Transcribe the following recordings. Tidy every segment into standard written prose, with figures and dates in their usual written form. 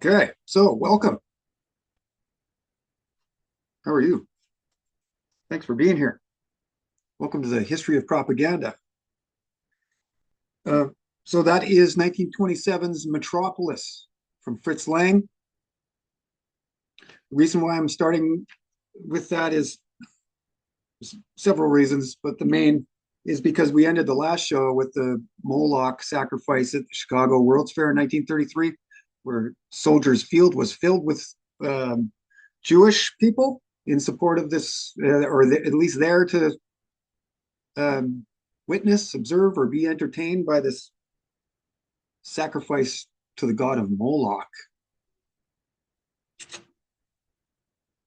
Okay, so welcome. How are you? Thanks for being here. Welcome to the History of Propaganda. Uh, so that is 1927's Metropolis from Fritz Lang. The reason why I'm starting with that is several reasons, but the main is because we ended the last show with the Moloch sacrifice at the Chicago World's Fair in 1933, where Soldiers Field was filled with Jewish people in support of this, at least there to witness, observe, or be entertained by this sacrifice to the god of Moloch.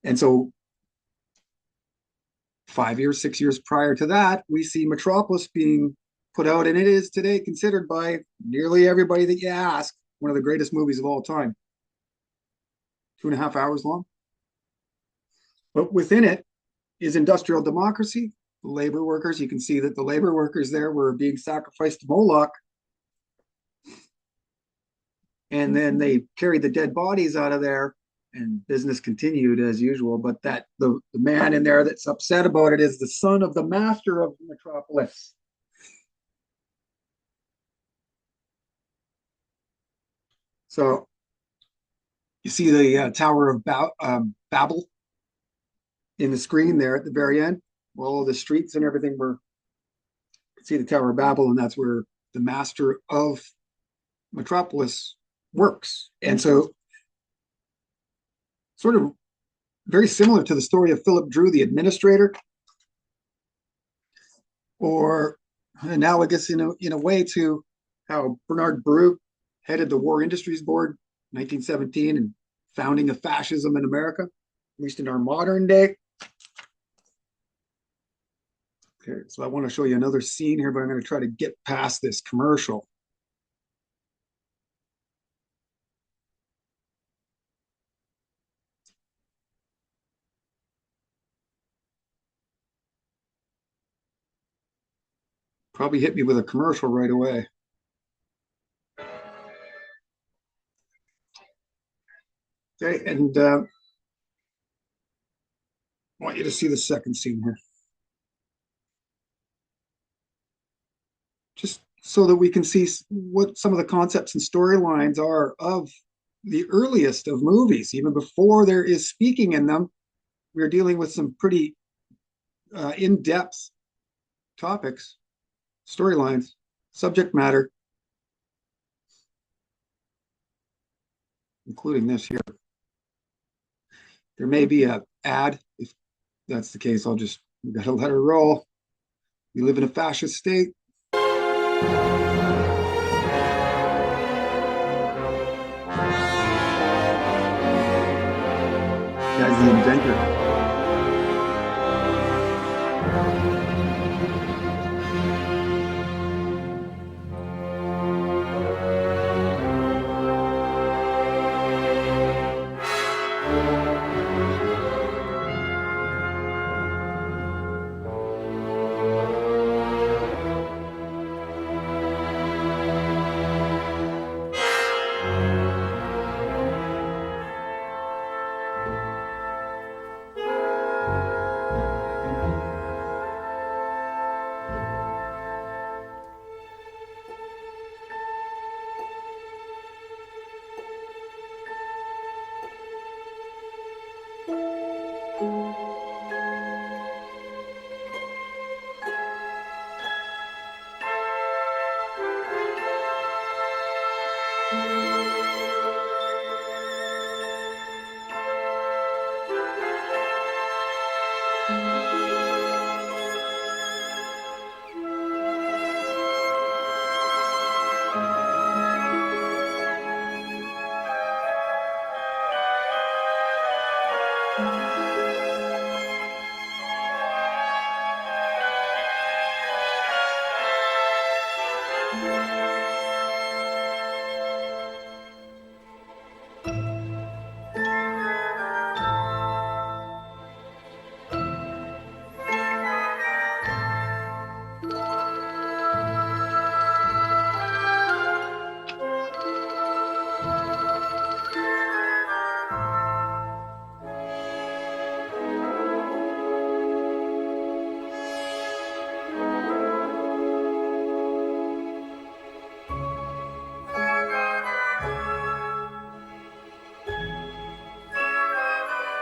And so 5 years, 6 years prior to that, we see Metropolis being put out, and it is today considered by nearly everybody that you ask one of the greatest movies of all time. 2.5 hours long. But within it is industrial democracy, the labor workers. You can see that the labor workers there were being sacrificed to Moloch. And then they carried the dead bodies out of there, and business continued as usual. But that the man in there that's upset about it is the son of the master of Metropolis. So you see the Tower of Babel in the screen there at the very end. Well, all the streets and everything were, you can see the Tower of Babel, and that's where the master of Metropolis works. And so, sort of very similar to the story of Philip Drew, the administrator, or analogous in a way to how Bernard Baruch headed the War Industries Board in 1917 and founding of fascism in America, at least in our modern day. Okay, so I want to show you another scene here, but I'm going to try to get past this commercial. Probably hit me with a commercial right away. Okay, and I want you to see the second scene here. Just so that we can see what some of the concepts and storylines are of the earliest of movies. Even before there is speaking in them, we're dealing with some pretty in-depth topics, storylines, subject matter, including this here. There may be an ad. If that's the case, we gotta let her roll. We live in a fascist state. Guy's the inventor.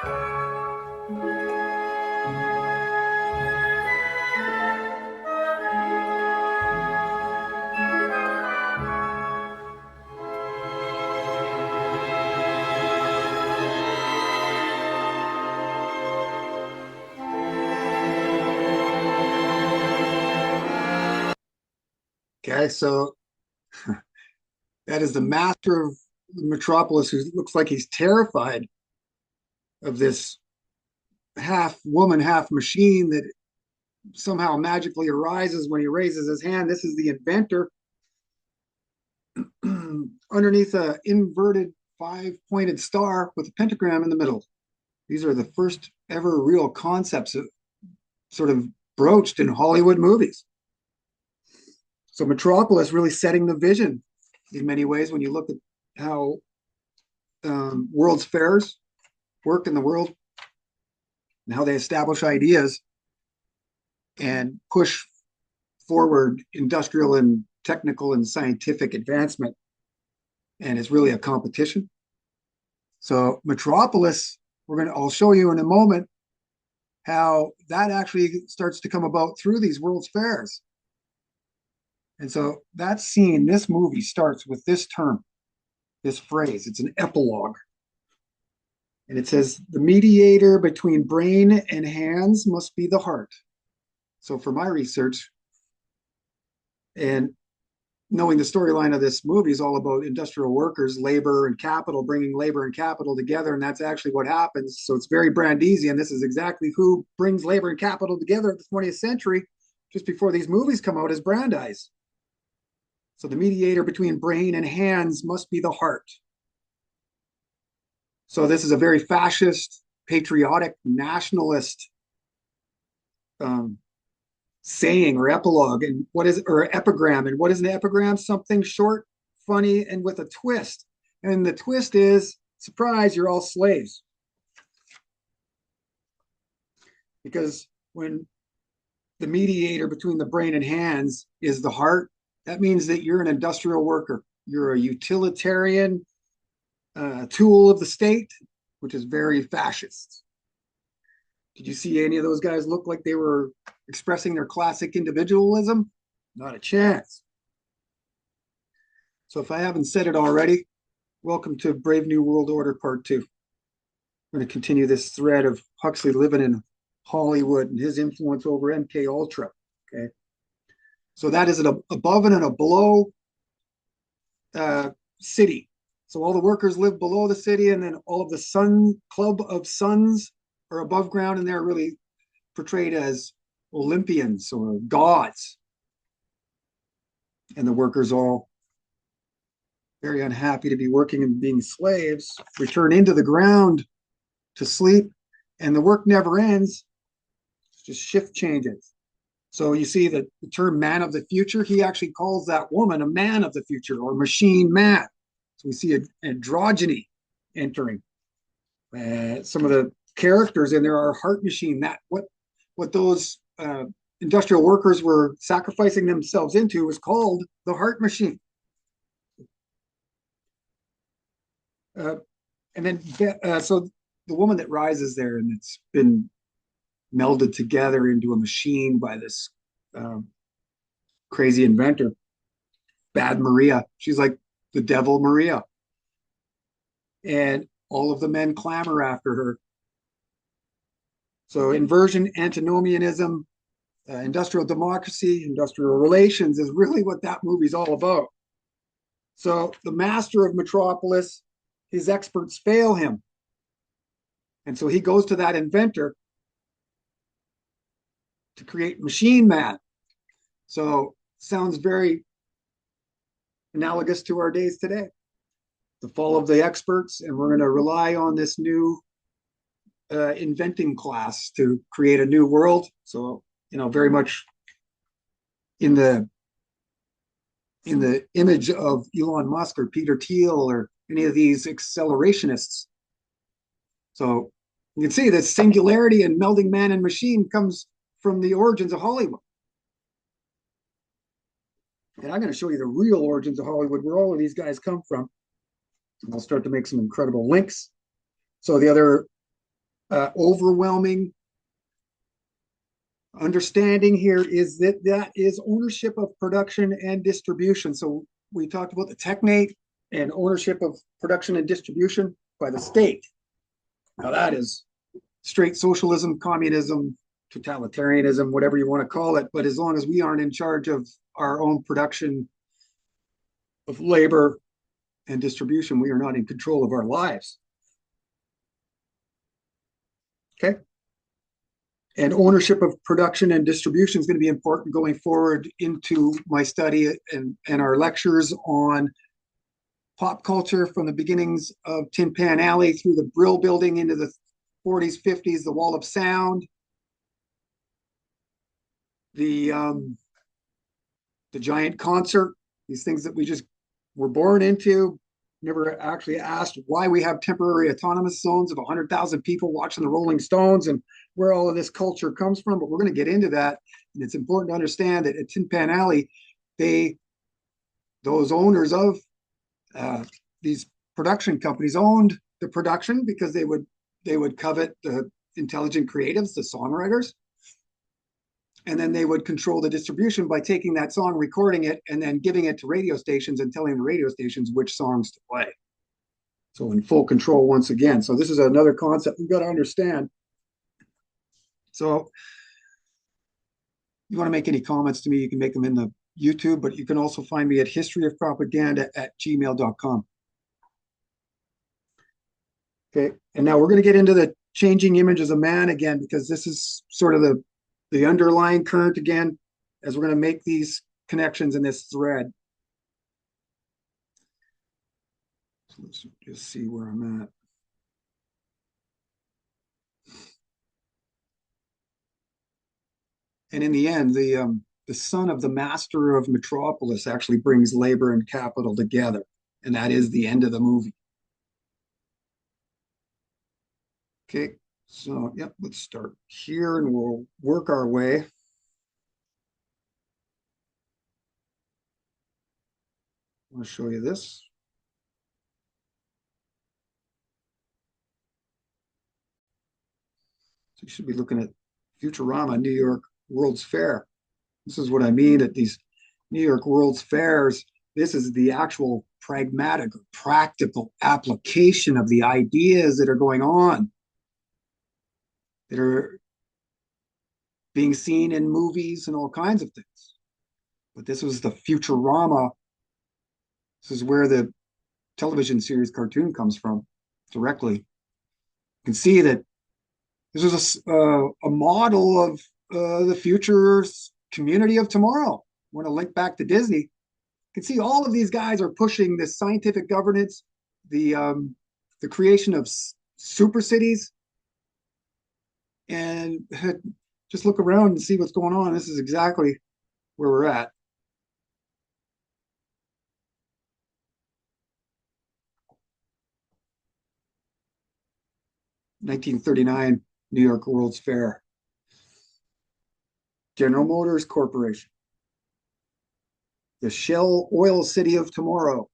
Okay, so that is the master of the metropolis who looks like he's terrified of this half woman, half machine that somehow magically arises when he raises his hand. This is the inventor underneath a inverted five-pointed star with a pentagram in the middle. These are the first ever real concepts of, sort of broached in Hollywood movies. So Metropolis really setting the vision in many ways when you look at how World's Fairs work in the world and how they establish ideas and push forward industrial and technical and scientific advancement. And it's really a competition. So Metropolis, I'll show you in a moment how that actually starts to come about through these World's Fairs. And so that scene, this movie starts with this term, this phrase. It's an epilogue. And it says, the mediator between brain and hands must be the heart. So for my research and knowing the storyline of this movie is all about industrial workers, labor and capital, bringing labor and capital together. And that's actually what happens. So it's very Brandeisian. This is exactly who brings labor and capital together at the 20th century, just before these movies come out, as Brandeis. So the mediator between brain and hands must be the heart. So this is a very fascist, patriotic, nationalist saying or epilogue. And what is, or epigram? And what is an epigram? Something short, funny, and with a twist. And the twist is, surprise, you're all slaves. Because when the mediator between the brain and hands is the heart, that means that you're an industrial worker. You're a utilitarian tool of the state, which is very fascist. Did you see any of those guys look like they were expressing their classic individualism? Not a chance. So if I haven't said it already, welcome to Brave New World Order Part 2. I'm going to continue this thread of Huxley living in Hollywood and his influence over MK Ultra. Okay. So that is an above and a below city. So all the workers live below the city, and then all of the Sun Club of Suns are above ground, and they're really portrayed as Olympians or gods. And the workers, all very unhappy to be working and being slaves, return into the ground to sleep, and the work never ends. It's just shift changes. So you see that the term man of the future, he actually calls that woman a man of the future, or machine man. So we see an androgyny entering. Some of the characters in there are heart machine. That what those industrial workers were sacrificing themselves into was called the heart machine. And then so the woman that rises there, and it's been melded together into a machine by this crazy inventor, Bad Maria. She's like the devil Maria. And all of the men clamor after her. So inversion, antinomianism, industrial democracy, industrial relations is really what that movie's all about. So the master of Metropolis, his experts fail him. And so he goes to that inventor to create machine man. So sounds very analogous to our days today. The fall of the experts, and we're going to rely on this new inventing class to create a new world. So, very much in the image of Elon Musk or Peter Thiel or any of these accelerationists. So you can see that singularity and melding man and machine comes from the origins of Hollywood. And I'm going to show you the real origins of Hollywood, where all of these guys come from. And I'll start to make some incredible links. So the other overwhelming understanding here is that that is ownership of production and distribution. So we talked about the technate and ownership of production and distribution by the state. Now that is straight socialism, communism, totalitarianism, whatever you want to call it. But as long as we aren't in charge of our own production of labor and distribution, we are not in control of our lives. Okay. And ownership of production and distribution is going to be important going forward into my study and our lectures on pop culture from the beginnings of Tin Pan Alley through the Brill Building into the 40s, 50s, the Wall of Sound, the giant concert, these things that we just were born into, never actually asked why we have temporary autonomous zones of 100,000 people watching the Rolling Stones and where all of this culture comes from. But we're going to get into that. And it's important to understand that at Tin Pan Alley, those owners of these production companies owned the production because they would covet the intelligent creatives, the songwriters. And then they would control the distribution by taking that song, recording it, and then giving it to radio stations and telling the radio stations which songs to play. So in full control once again. So this is another concept we've got to understand. So you want to make any comments to me, you can make them in the YouTube, but you can also find me at historyofpropaganda@gmail.com. Okay, and now we're going to get into the changing images of man again, because this is sort of the underlying current again, as we're going to make these connections in this thread. So let's just see where I'm at. And in the end, the son of the master of Metropolis actually brings labor and capital together. And that is the end of the movie. Okay, so yep, let's start here and we'll work our way. I want to show you this. So you should be looking at Futurama, New York World's Fair. This is what I mean at these New York World's Fairs. This is the actual pragmatic or practical application of the ideas that are going on, that are being seen in movies and all kinds of things. But this was the Futurama. This is where the television series cartoon comes from directly. You can see that this is a model of the future community of tomorrow. I want to link back to Disney. You can see all of these guys are pushing this scientific governance, the creation of super cities, and just look around and see what's going on. This is exactly where we're at. (1939) New York World's Fair. General Motors Corporation. The Shell Oil City of tomorrow.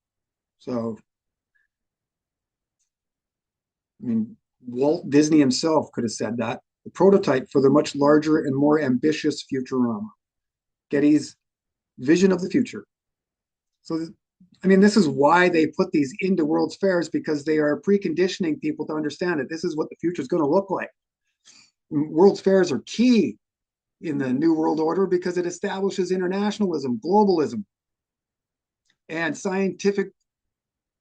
So, I mean, Walt Disney himself could have said that. The prototype for the much larger and more ambitious Futurama. Getty's vision of the future. So, I mean, this is why they put these into World's Fairs, because they are preconditioning people to understand that this is what the future is going to look like. World's Fairs are key in the New World Order because it establishes internationalism, globalism, and scientific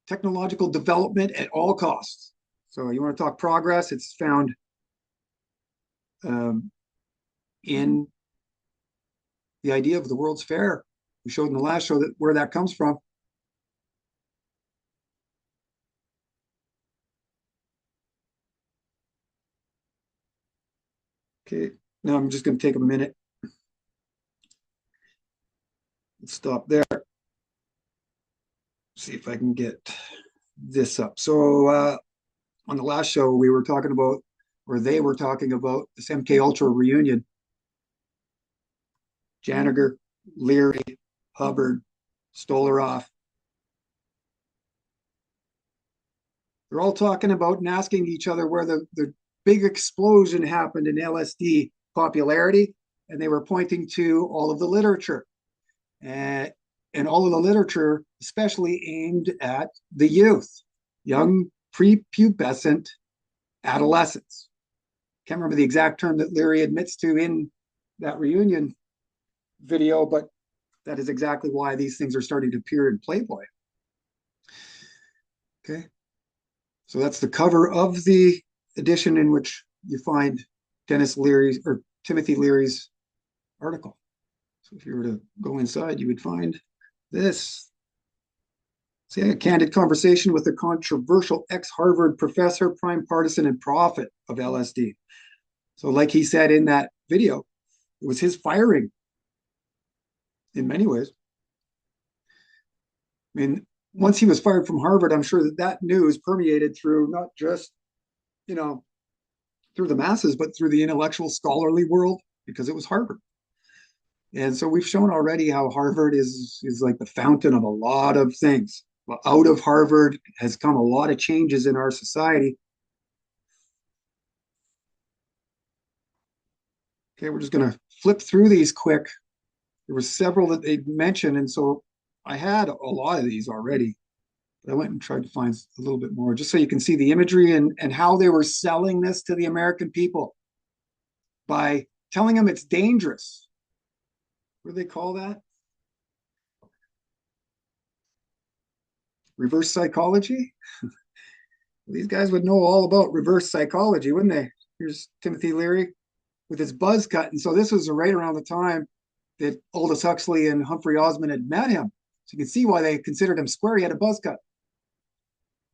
technological development at all costs. So you want to talk progress, it's found in the idea of the World's Fair. We showed in the last show that where that comes from. Okay, now I'm just going to take a minute. Let's stop there. See if I can get this up. So on the last show, we were talking about, or they were talking about, this MK Ultra reunion. Janiger, Leary, Hubbard, Stolaroff. They're all talking about and asking each other where the big explosion happened in LSD popularity, and they were pointing to all of the literature. And all of the literature, especially aimed at the youth, young prepubescent adolescents. Can't remember the exact term that Leary admits to in that reunion video, but that is exactly why these things are starting to appear in Playboy. Okay. So that's the cover of the edition in which you find Dennis Leary's or Timothy Leary's article. So if you were to go inside, you would find this. See, a candid conversation with a controversial ex-Harvard professor, prime partisan and prophet of LSD. So like he said in that video, it was his firing in many ways. I mean, once he was fired from Harvard, I'm sure that news permeated through not just, through the masses, but through the intellectual scholarly world, because it was Harvard. And so we've shown already how Harvard is like the fountain of a lot of things. Well, out of Harvard has come a lot of changes in our society. Okay, we're just going to flip through these quick. There were several that they mentioned, and so I had a lot of these already. But I went and tried to find a little bit more, just so you can see the imagery and how they were selling this to the American people by telling them it's dangerous. What do they call that? Reverse psychology? These guys would know all about reverse psychology, wouldn't they? Here's Timothy Leary with his buzz cut. And so this was right around the time that Aldous Huxley and Humphrey Osmond had met him. So you can see why they considered him square. He had a buzz cut,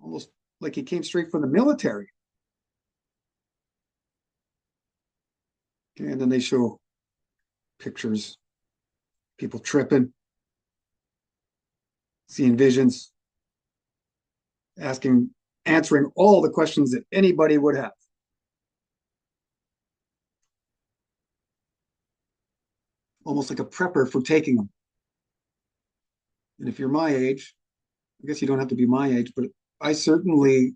almost like he came straight from the military. Okay, and then they show pictures, people tripping, seeing visions, answering all the questions that anybody would have. Almost like a prepper for taking them. And if you're my age, I guess you don't have to be my age, but I certainly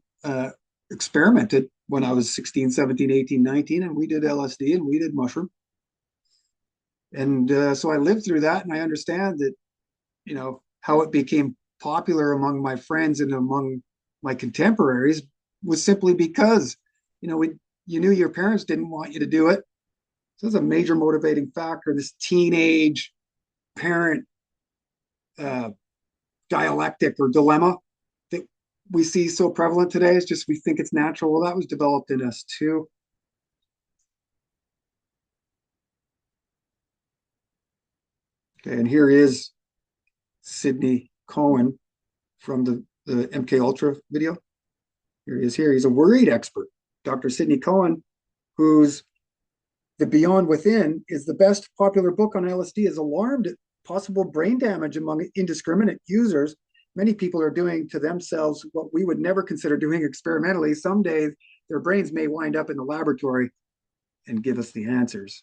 experimented when I was 16, 17, 18, 19, and we did LSD and we did mushroom. And so I lived through that, and I understand that, how it became popular among my friends and among my contemporaries was simply because, you knew your parents didn't want you to do it. So that's a major motivating factor, this teenage parent dialectic or dilemma that we see so prevalent today. It's just we think it's natural. Well, that was developed in us too. Okay, and here is Sidney Cohen from the MK Ultra video. Here he is here. He's a worried expert. Dr. Sidney Cohen, whose The Beyond Within is the best popular book on LSD, is alarmed at possible brain damage among indiscriminate users. Many people are doing to themselves what we would never consider doing experimentally. Someday their brains may wind up in the laboratory and give us the answers.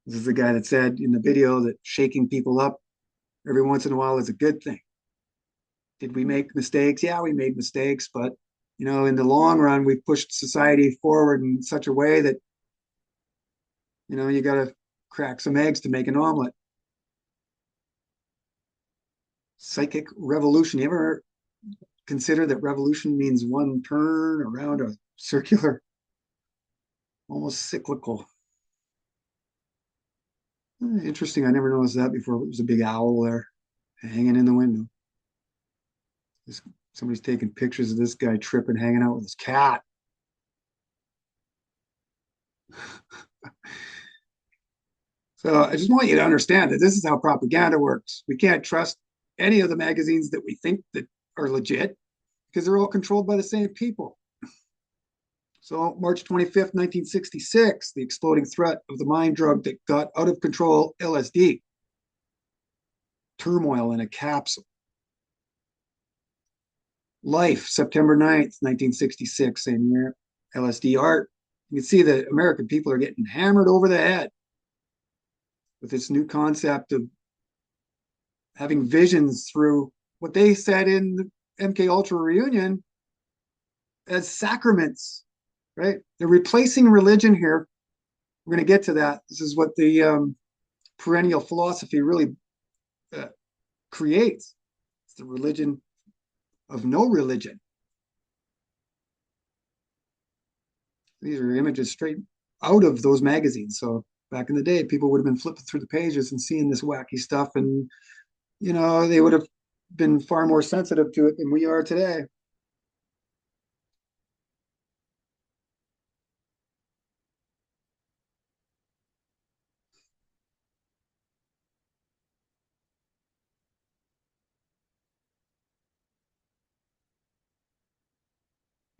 This is the guy that said in the video that shaking people up every once in a while is a good thing. Did we make mistakes? Yeah, we made mistakes, but in the long run, we've pushed society forward in such a way that you got to crack some eggs to make an omelet. Psychic revolution. You ever consider that revolution means one turn around a circular, almost cyclical? Interesting. I never noticed that before. It was a big owl there hanging in the window. Somebody's taking pictures of this guy tripping, hanging out with his cat. So I just want you to understand that this is how propaganda works. We can't trust any of the magazines that we think that are legit because they're all controlled by the same people. So March 25th, 1966, the exploding threat of the mind drug that got out of control, LSD. Turmoil in a capsule. Life, September 9th, 1966, same year, LSD art. You can see that American people are getting hammered over the head with this new concept of having visions through what they said in the MK Ultra reunion as sacraments. right? They're replacing religion here. We're going to get to that. This is what the perennial philosophy really uh, creates. It's the religion of no religion. These are images straight out of those magazines. So back in the day, people would have been flipping through the pages and seeing this wacky stuff, and they would have been far more sensitive to it than we are today.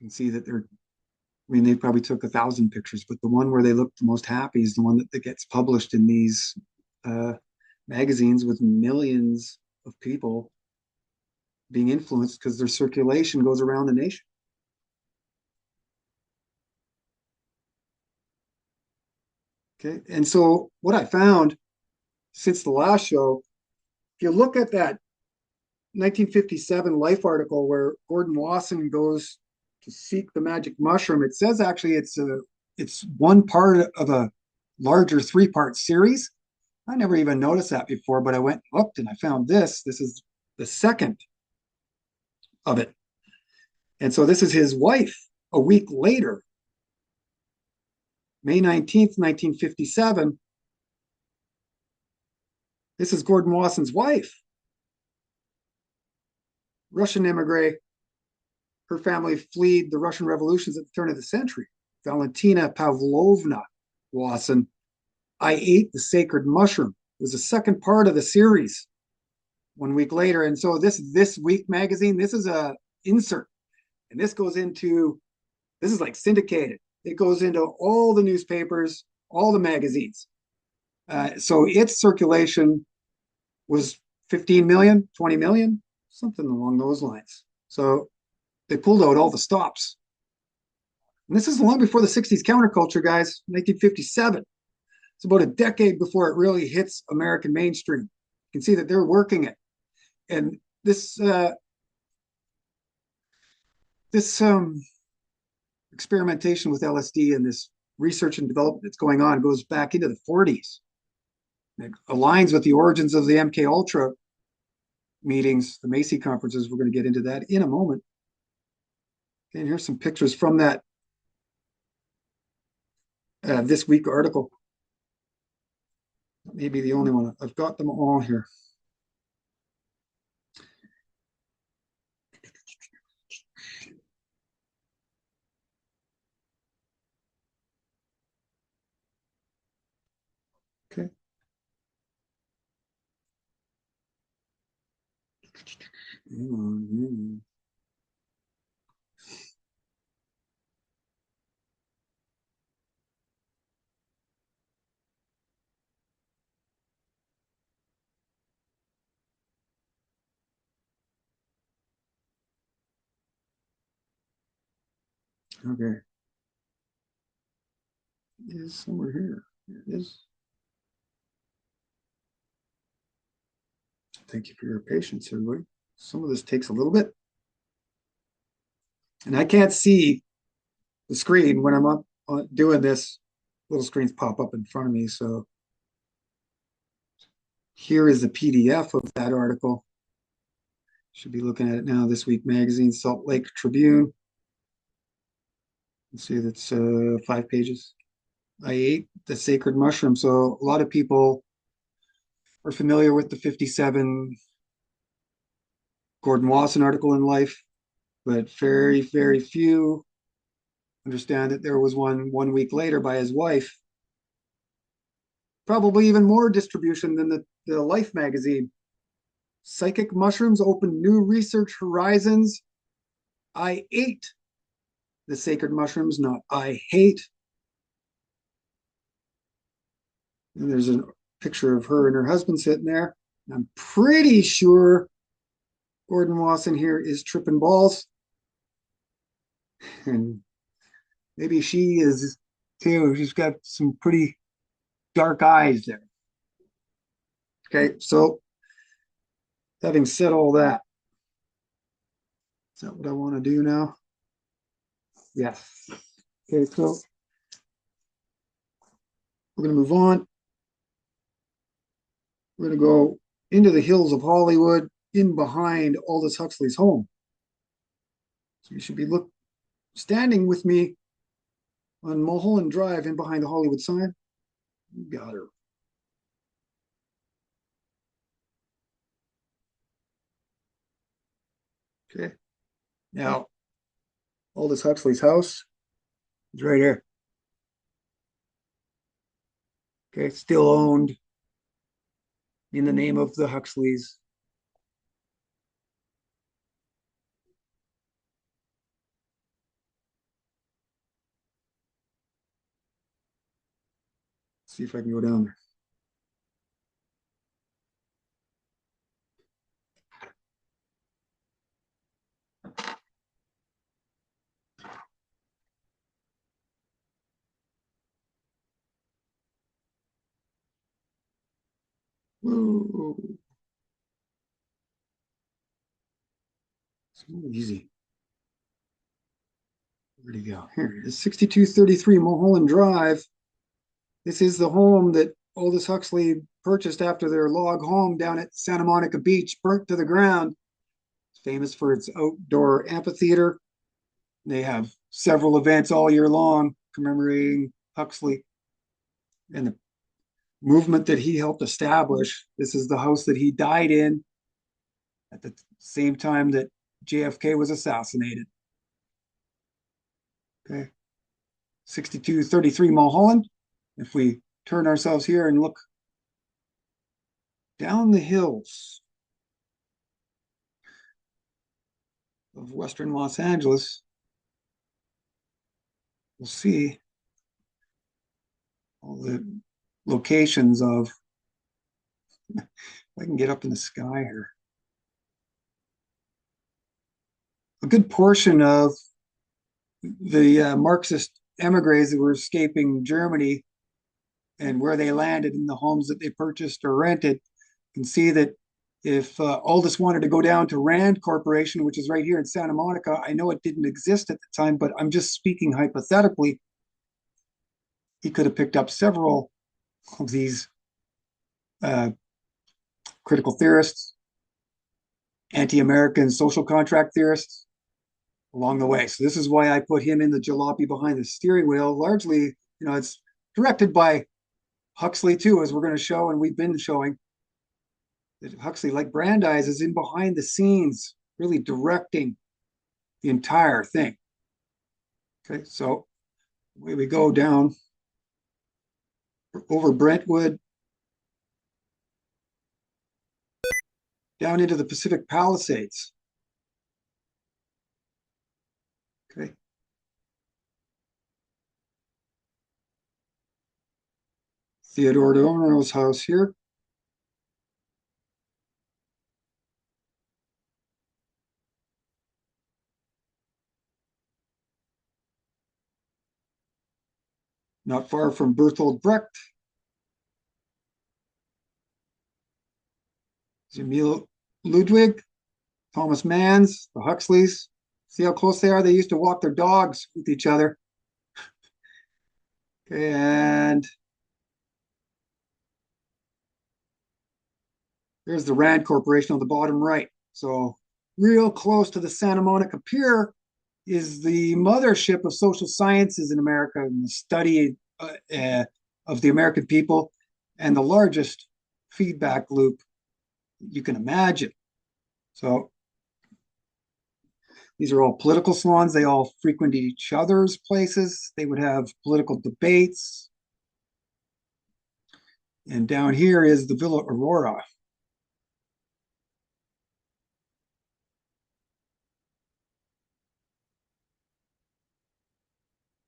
You can see that they probably took 1,000 pictures, but the one where they look the most happy is the one that gets published in these uh, magazines with millions of people being influenced because their circulation goes around the nation. Okay. And so what I found since the last show, if you look at that 1957 Life article where Gordon Wasson goes to seek the magic mushroom, it says actually it's one part of a larger three-part series. I never even noticed that before, but I went and looked and I found this. This is the second of it. And so this is his wife a week later, May 19th, 1957. This is Gordon Wasson's wife, Russian emigre. Her family fled the Russian revolutions at the turn of the century. Valentina Pavlovna Wasson, I Ate the Sacred Mushroom, was the second part of the series 1 week later. And so this week magazine, this is a insert. And this is like syndicated. It goes into all the newspapers, all the magazines. So its circulation was 15 million, 20 million, something along those lines. So they pulled out all the stops. And this is long before the 60s counterculture, guys, 1957. It's about a decade before it really hits American mainstream. You can see that they're working it. And this experimentation with LSD and this research and development that's going on goes back into the 40s. It aligns with the origins of the MK Ultra meetings, the Macy conferences. We're going to get into that in a moment. And here's some pictures from that This Week article. Maybe the only one. I've got them all here. Okay. Okay. It is somewhere here. Here it is. Thank you for your patience, everybody. Some of this takes a little bit. And I can't see the screen when I'm up doing this. Little screens pop up in front of me. So here is the PDF of that article. Should be looking at it now. This Week magazine, Salt Lake Tribune. Let's see, that's 5 pages. I ate the sacred mushroom. So a lot of people are familiar with the 57 Gordon Wasson article in Life, but very, very few understand that there was one week later by his wife. Probably even more distribution than the Life magazine. Psychic mushrooms open new research horizons. I ate the sacred mushrooms, not I hate. And there's a picture of her and her husband sitting there. I'm pretty sure Gordon Wasson here is tripping balls. And maybe she is too. She's got some pretty dark eyes there. Okay, so having said all that, is that what I want to do now? Yes. Okay, so we're going to move on. We're going to go into the hills of Hollywood, in behind Aldous Huxley's home. So you should be standing with me on Mulholland Drive, in behind the Hollywood sign. You got her. Okay. Now, Aldous Huxley's house is right here. Okay, still owned in the name of the Huxleys. Let's see if I can go down there. Whoa. It's really easy. Where'd he go? Here it is, 6233 Mulholland Drive. This is the home that Aldous Huxley purchased after their log home down at Santa Monica Beach burnt to the ground. It's famous for its outdoor amphitheater. They have several events all year long commemorating Huxley and the movement that he helped establish. This is the house that he died in at the same time that JFK was assassinated. Okay. 6233 Mulholland. If we turn ourselves here and look down the hills of Western Los Angeles, we'll see all the locations of, if I can get up in the sky here, a good portion of the Marxist emigres that were escaping Germany and where they landed in the homes that they purchased or rented. You can see that if Aldous wanted to go down to Rand Corporation, which is right here in Santa Monica, I know it didn't exist at the time, but I'm just speaking hypothetically, he could have picked up several of these critical theorists, anti-American social contract theorists along the way. So this is why I put him in the jalopy behind the steering wheel. Largely, it's directed by Huxley too, as we're going to show, and we've been showing that Huxley, like Brandeis, is in behind the scenes, really directing the entire thing. Okay, so away we go down over Brentwood, down into the Pacific Palisades. Okay. Theodore Adorno's house here. Not far from Bertolt Brecht. Emil Ludwig, Thomas Manns, the Huxleys. See how close they are? They used to walk their dogs with each other. And there's the Rand Corporation on the bottom right. So real close to the Santa Monica Pier is the mothership of social sciences in America and the study of the American people, and the largest feedback loop you can imagine. So these are all political salons. They all frequent each other's places. They would have political debates. And down here is the Villa Aurora.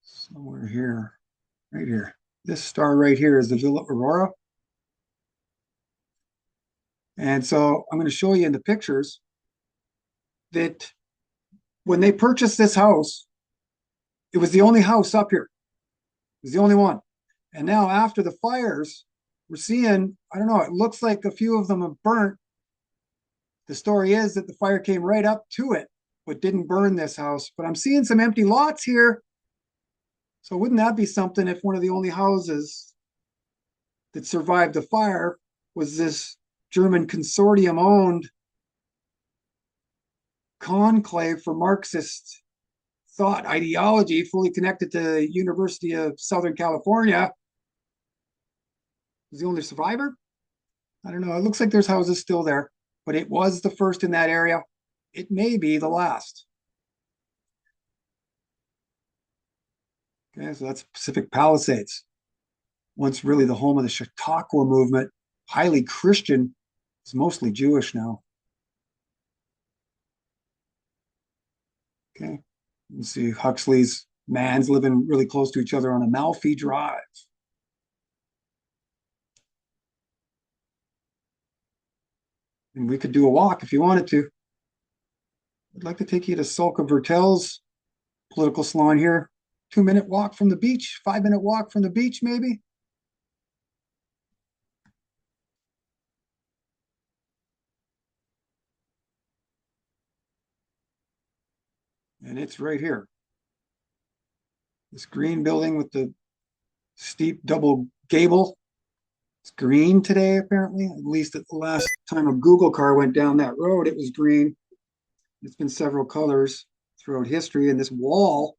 Somewhere here, right here. This star right here is the Villa Aurora. And so I'm going to show you in the pictures that when they purchased this house, it was the only house up here. It was the only one. And now after the fires, we're seeing, I don't know, it looks like a few of them have burnt. The story is that the fire came right up to it, but didn't burn this house. But I'm seeing some empty lots here. So wouldn't that be something if one of the only houses that survived the fire was this German consortium owned conclave for Marxist thought ideology, fully connected to the University of Southern California? Was the only survivor? I don't know. It looks like there's houses still there, but it was the first in that area. It may be the last. Okay, so that's Pacific Palisades. Once really the home of the Chautauqua movement, highly Christian. It's mostly Jewish now. Okay, you see Huxley's Mans living really close to each other on Amalfi Drive. And we could do a walk if you wanted to. I'd like to take you to Sulca Vertel's political salon here. 2-minute walk from the beach, 5-minute walk from the beach, maybe. And it's right here. This green building with the steep double gable. It's green today, apparently. At least at the last time a Google car went down that road, it was green. It's been several colors throughout history. And this wall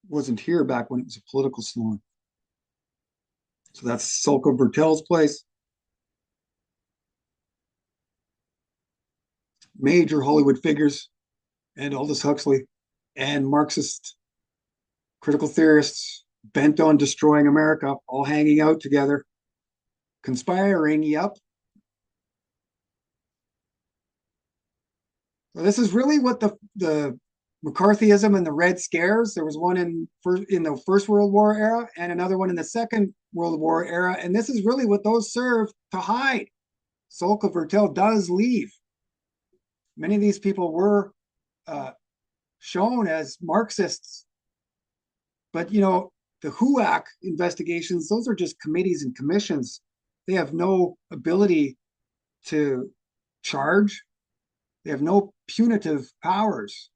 wasn't here back when it was a political salon. So that's Sulca Vertel's place. Major Hollywood figures and Aldous Huxley and Marxist critical theorists bent on destroying America, all hanging out together, conspiring. Yep. So this is really what the McCarthyism and the Red Scares. There was one in the First World War era and another one in the Second World War era, and this is really what those serve to hide. Sulca Vertel does leave. Many of these people were shown as Marxists, but the HUAC investigations, those are just committees and commissions. They have no ability to charge. They have no punitive powers.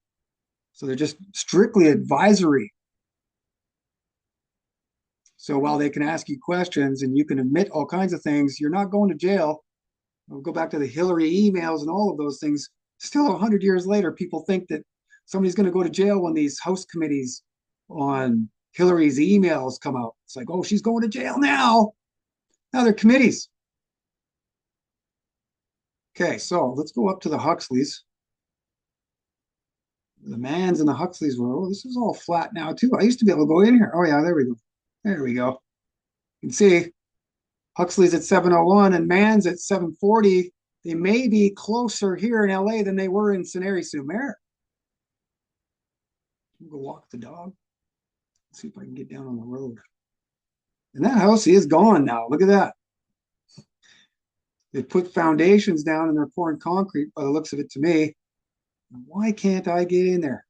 So they're just strictly advisory. So while they can ask you questions and you can admit all kinds of things, you're not going to jail. We'll go back to the Hillary emails and all of those things. Still 100 years later, people think that somebody's going to go to jail when these House committees on Hillary's emails come out. It's like, oh, she's going to jail now. Now they're committees. Okay, so let's go up to the Huxleys. The Mans and the Huxleys were, oh, this is all flat now too. I used to be able to go in here. Oh yeah, there we go. There we go. You can see Huxley's at 701 and Mans at 740. They may be closer here in LA than they were in Sanary-sur-Mer. We'll go walk the dog. Let's see if I can get down on the road. And that house is gone now. Look at that. They put foundations down and they're pouring concrete by the looks of it to me. Why can't I get in there?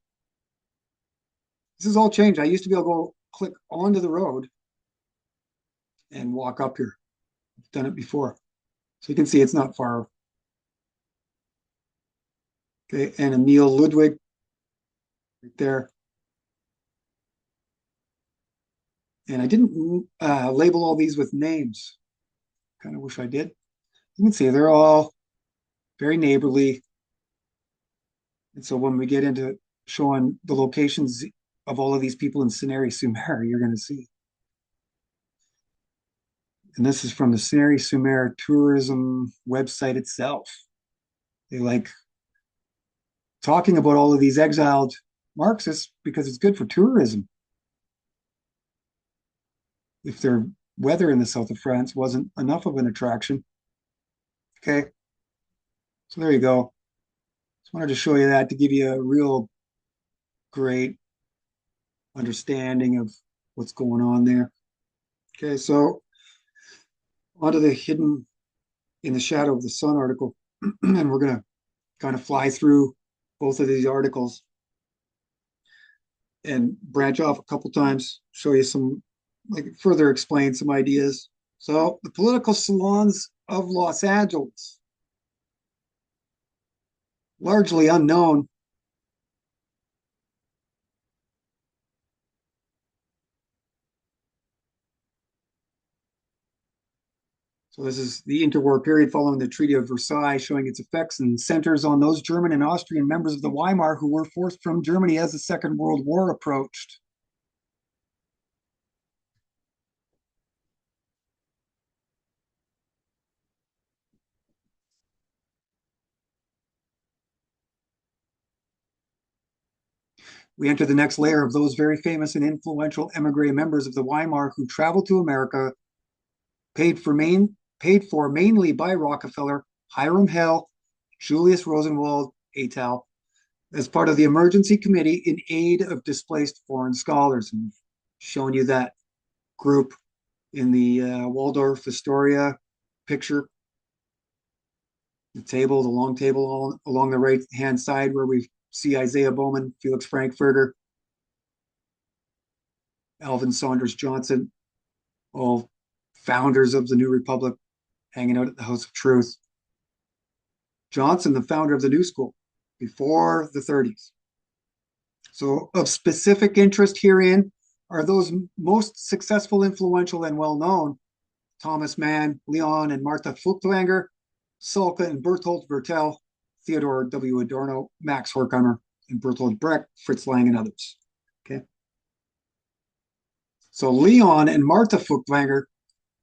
This has all changed. I used to be able to go click onto the road and walk up here. I've done it before. So you can see it's not far. Okay, and Emil Ludwig right there. And I didn't label all these with names. Kind of wish I did. You can see they're all very neighborly. And so when we get into showing the locations of all of these people in Sanary-sur-Mer, you're going to see. And this is from the Sanary-sur-Mer tourism website itself. They like talking about all of these exiled Marxists because it's good for tourism. If their weather in the south of France wasn't enough of an attraction. Okay, so there you go. Just wanted to show you that to give you a real great understanding of what's going on there. Okay, so onto the Hidden in the Shadow of the Sun article. And we're going to kind of fly through both of these articles and branch off a couple times, show you some, like further explain some ideas. So the political salons of Los Angeles, largely unknown. So this is the interwar period following the Treaty of Versailles, showing its effects and centers on those German and Austrian members of the Weimar who were forced from Germany as the Second World War approached. We enter the next layer of those very famous and influential emigre members of the Weimar who traveled to America, paid for mainly by Rockefeller, Hiram Hell, Julius Rosenwald, et al., as part of the Emergency Committee in Aid of Displaced Foreign Scholars. And shown you that group in the Waldorf Astoria picture. The table, the long table along the right-hand side where we see Isaiah Bowman, Felix Frankfurter, Alvin Saunders Johnson, all founders of the New Republic, hanging out at the House of Truth. Johnson, the founder of the New School, before the 30s. So of specific interest herein are those most successful, influential, and well-known: Thomas Mann, Leon and Martha Furtwängler, Salka and Bertolt Vertel, Theodore W. Adorno, Max Horkheimer, and Bertolt Brecht, Fritz Lang, and others. Okay. So Leon and Martha Furtwängler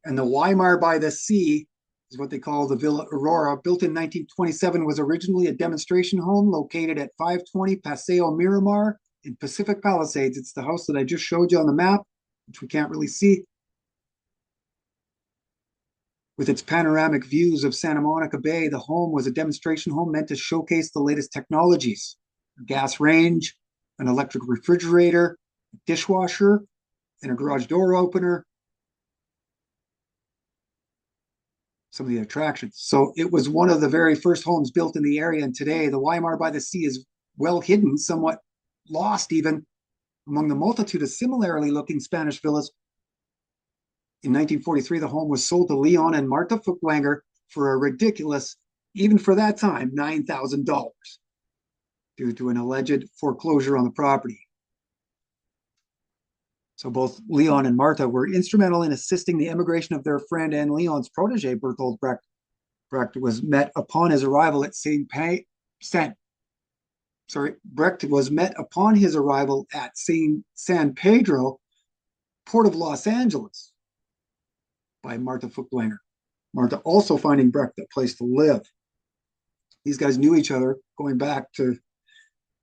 and the Weimar by the Sea is what they call the Villa Aurora, built in 1927, was originally a demonstration home located at 520 Paseo Miramar in Pacific Palisades. It's the house that I just showed you on the map, which we can't really see. With its panoramic views of Santa Monica Bay, the home was a demonstration home meant to showcase the latest technologies: a gas range, an electric refrigerator, a dishwasher, and a garage door opener. Some of the attractions. So it was one of the very first homes built in the area, and today the Weimar by the Sea is well hidden, somewhat lost even, among the multitude of similarly looking Spanish villas. In 1943, the home was sold to Leon and Martha Furtwängler for a ridiculous, even for that time, $9,000 due to an alleged foreclosure on the property. So both Leon and Martha were instrumental in assisting the emigration of their friend and Leon's protege, Bertolt Brecht. Brecht was met upon his arrival at Brecht was met upon his arrival at San Pedro, port of Los Angeles, by Martha Furtwängler. Martha also finding Brecht a place to live. These guys knew each other going back to,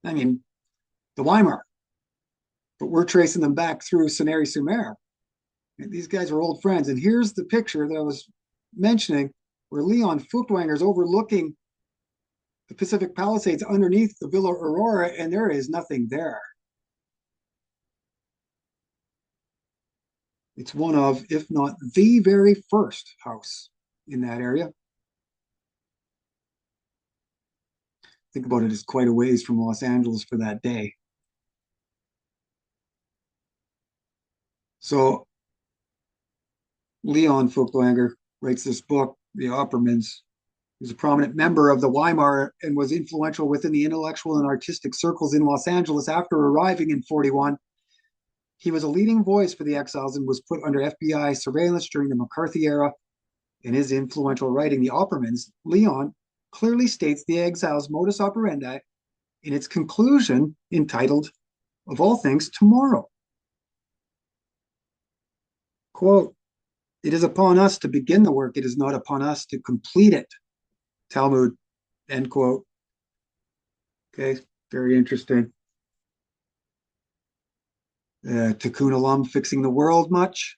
the Weimar. But we're tracing them back through Sanary-sur-Mer. These guys are old friends. And here's the picture that I was mentioning where Leon Furtwängler is overlooking the Pacific Palisades underneath the Villa Aurora, and there is nothing there. It's one of, if not the very first house in that area. Think about it, it's quite a ways from Los Angeles for that day. So Leon Furtwängler writes this book, The Oppermans. He was a prominent member of the Weimar and was influential within the intellectual and artistic circles in Los Angeles after arriving in 1941. He was a leading voice for the exiles and was put under FBI surveillance during the McCarthy era. In his influential writing, The Oppermans, Leon clearly states the exiles' modus operandi in its conclusion entitled, of all things, Tomorrow. Quote, "It is upon us to begin the work. It is not upon us to complete it." Talmud, end quote. Okay, very interesting. Tikkun Olam, fixing the world much?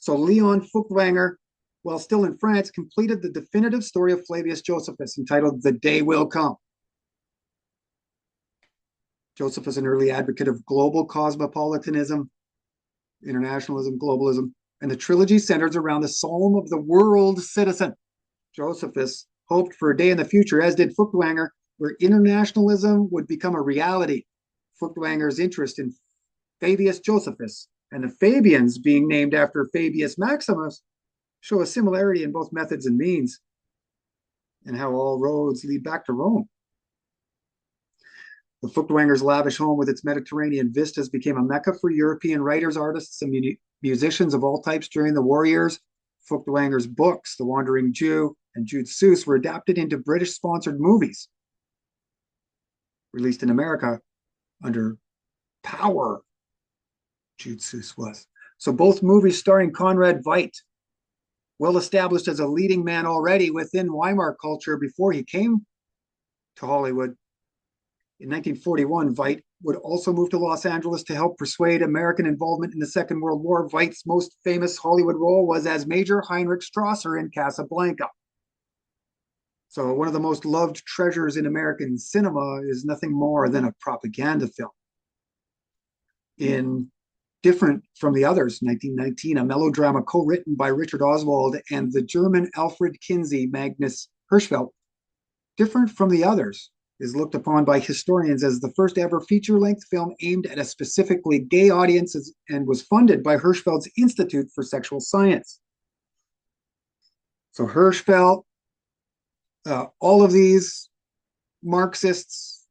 So Leon Furtwängler, while still in France, completed the definitive story of Flavius Josephus entitled The Day Will Come. Josephus, an early advocate of global cosmopolitanism, internationalism, globalism, and the trilogy centers around the Psalm of the World Citizen. Josephus hoped for a day in the future, as did Furtwängler, where internationalism would become a reality. Furtwängler's interest in Fabius Josephus and the Fabians being named after Fabius Maximus show a similarity in both methods and means, and how all roads lead back to Rome. The Furtwängler's lavish home with its Mediterranean vistas became a mecca for European writers, artists, and musicians of all types during the war years. Furtwänger's books, The Wandering Jew and Jude Seuss, were adapted into British-sponsored movies released in America under Power. Jude Seuss was. So both movies starring Conrad Veidt, well established as a leading man already within Weimar culture before he came to Hollywood. In 1941, Veidt would also move to Los Angeles to help persuade American involvement in the Second World War. Veidt's most famous Hollywood role was as Major Heinrich Strasser in Casablanca. So one of the most loved treasures in American cinema is nothing more than a propaganda film. In Different from the Others, 1919, a melodrama co-written by Richard Oswald and the German Alfred Kinsey Magnus Hirschfeld, Different from the Others is looked upon by historians as the first ever feature-length film aimed at a specifically gay audience and was funded by Hirschfeld's Institute for Sexual Science. So Hirschfeld, all of these Marxists,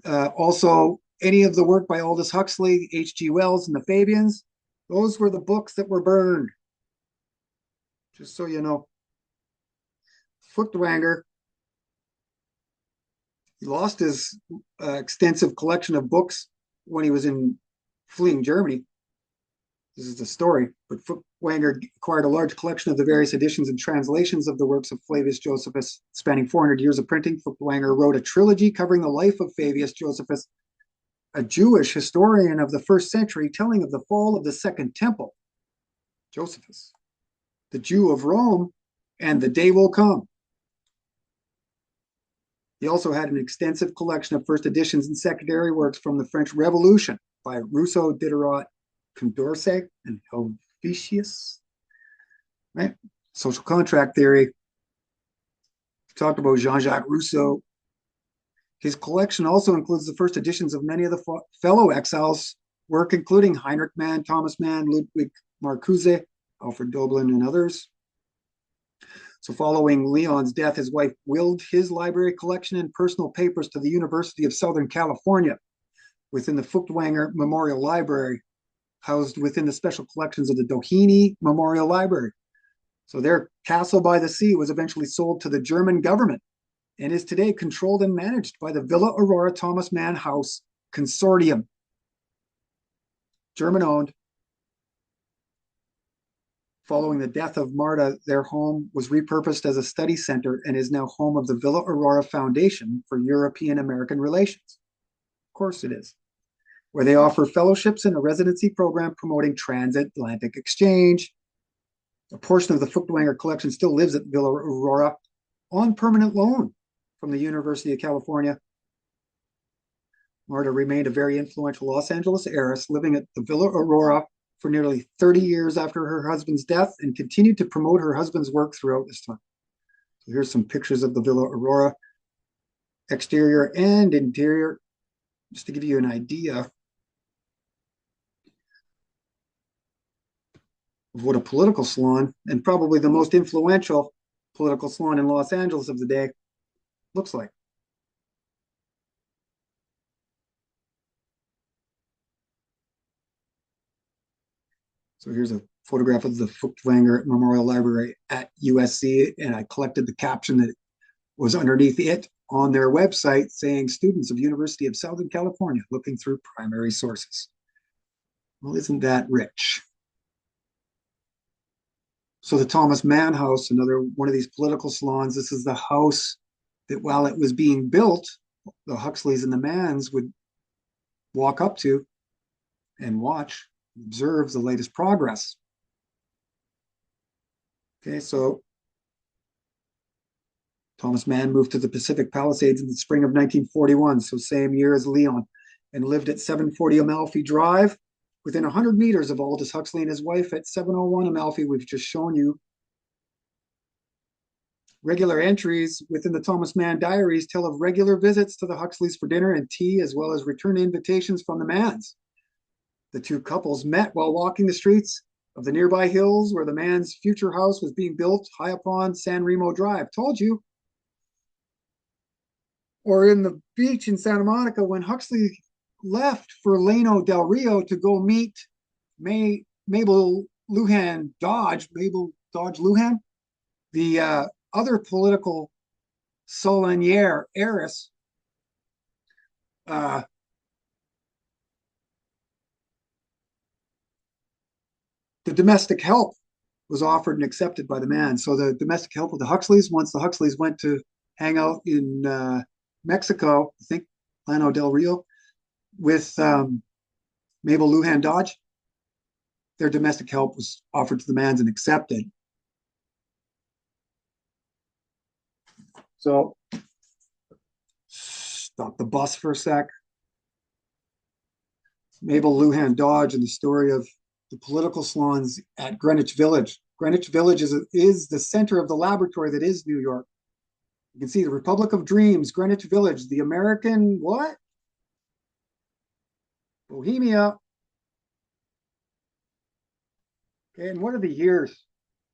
also any of the work by Aldous Huxley, H.G. Wells, and the Fabians, those were the books that were burned. Just so you know. Furtwänger, he lost his extensive collection of books when he was in fleeing Germany. This is the story. But Furtwänger acquired a large collection of the various editions and translations of the works of Flavius Josephus, spanning 400 years of printing. Furtwänger wrote a trilogy covering the life of Flavius Josephus, a Jewish historian of the first century, telling of the fall of the Second Temple. Josephus, the Jew of Rome, and the day will come. He also had an extensive collection of first editions and secondary works from the French Revolution by Rousseau, Diderot, Condorcet, and Helvetius. Right? Social contract theory. We talked about Jean-Jacques Rousseau. His collection also includes the first editions of many of the fellow exiles' work, including Heinrich Mann, Thomas Mann, Ludwig Marcuse, Alfred Doblin, and others. So following Leon's death, his wife willed his library collection and personal papers to the University of Southern California within the Furtwänger Memorial Library, housed within the special collections of the Doheny Memorial Library. So their castle by the sea was eventually sold to the German government and is today controlled and managed by the Villa Aurora Thomas Mann House Consortium. German-owned. Following the death of Marta, their home was repurposed as a study center and is now home of the Villa Aurora Foundation for European-American Relations. Of course it is. Where they offer fellowships and a residency program promoting transatlantic exchange. A portion of the Furtwänger collection still lives at Villa Aurora on permanent loan from the University of California. Marta remained a very influential Los Angeles heiress, living at the Villa Aurora for nearly 30 years after her husband's death and continued to promote her husband's work throughout this time. So here's some pictures of the Villa Aurora, exterior and interior, just to give you an idea of what a political salon, and probably the most influential political salon in Los Angeles of the day, looks like. So here's a photograph of the Furtwänger Memorial Library at USC, and I collected the caption that was underneath it on their website saying, students of University of Southern California looking through primary sources. Well, isn't that rich? So the Thomas Mann House, another one of these political salons, this is the house that while it was being built, the Huxleys and the Manns would walk up to and watch, observe the latest progress. Okay, so Thomas Mann moved to the Pacific Palisades in the spring of 1941, so same year as Leon, and lived at 740 Amalfi Drive, within 100 meters of Aldous Huxley and his wife at 701 Amalfi. We've just shown you. Regular entries within the Thomas Mann diaries tell of regular visits to the Huxleys for dinner and tea, as well as return invitations from the Manns. The two couples met while walking the streets of the nearby hills where the Mann's future house was being built high upon San Remo Drive. Told you. Or in the beach in Santa Monica when Huxley left for Leno del Rio to go meet Mabel Lujan Dodge, Mabel Dodge Lujan, the other political Solanier heiress, uh, the domestic help was offered and accepted by the man. So the domestic help of the Huxleys, once the Huxleys went to hang out in Mexico, I think Plano del Rio, with Mabel Lujan Dodge, their domestic help was offered to the mans and accepted. So stop the bus for a sec. Mabel Lujan Dodge and the story of the political salons at Greenwich Village. Greenwich Village is the center of the laboratory that is New York. You can see the Republic of Dreams, Greenwich Village, the American what? Bohemia. Okay, and what are the years?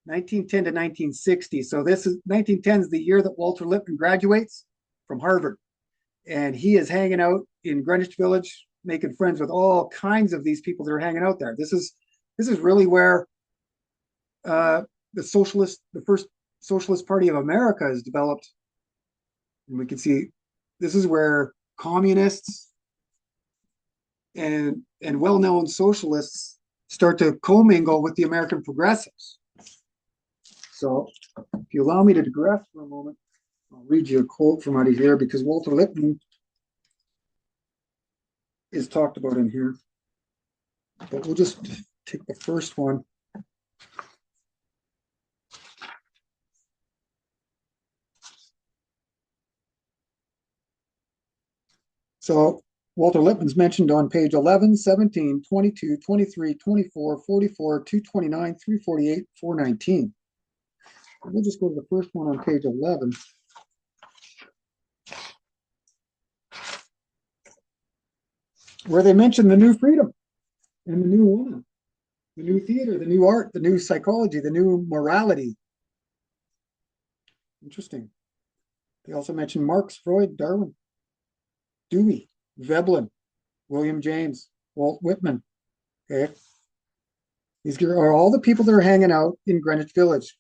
1910 to 1960. So this is 1910 is the year that Walter Lippmann graduates from Harvard. And he is hanging out in Greenwich Village, making friends with all kinds of these people that are hanging out there. This is really where the first Socialist Party of America is developed. And we can see this is where communists and well-known socialists start to commingle with the American progressives. So if you allow me to digress for a moment, I'll read you a quote from out of here because Walter Lippmann is talked about in here. But we'll just take the first one. So Walter Lippmann's mentioned on page 11, 17, 22, 23, 24, 44, 229, 348, 419. We'll just go to the first one on page 11. Where they mention the new freedom and the new woman, the new theater, the new art, the new psychology, the new morality. Interesting. They also mention Marx, Freud, Darwin, Dewey, Veblen, William James, Walt Whitman. Okay. These are all the people that are hanging out in Greenwich Village.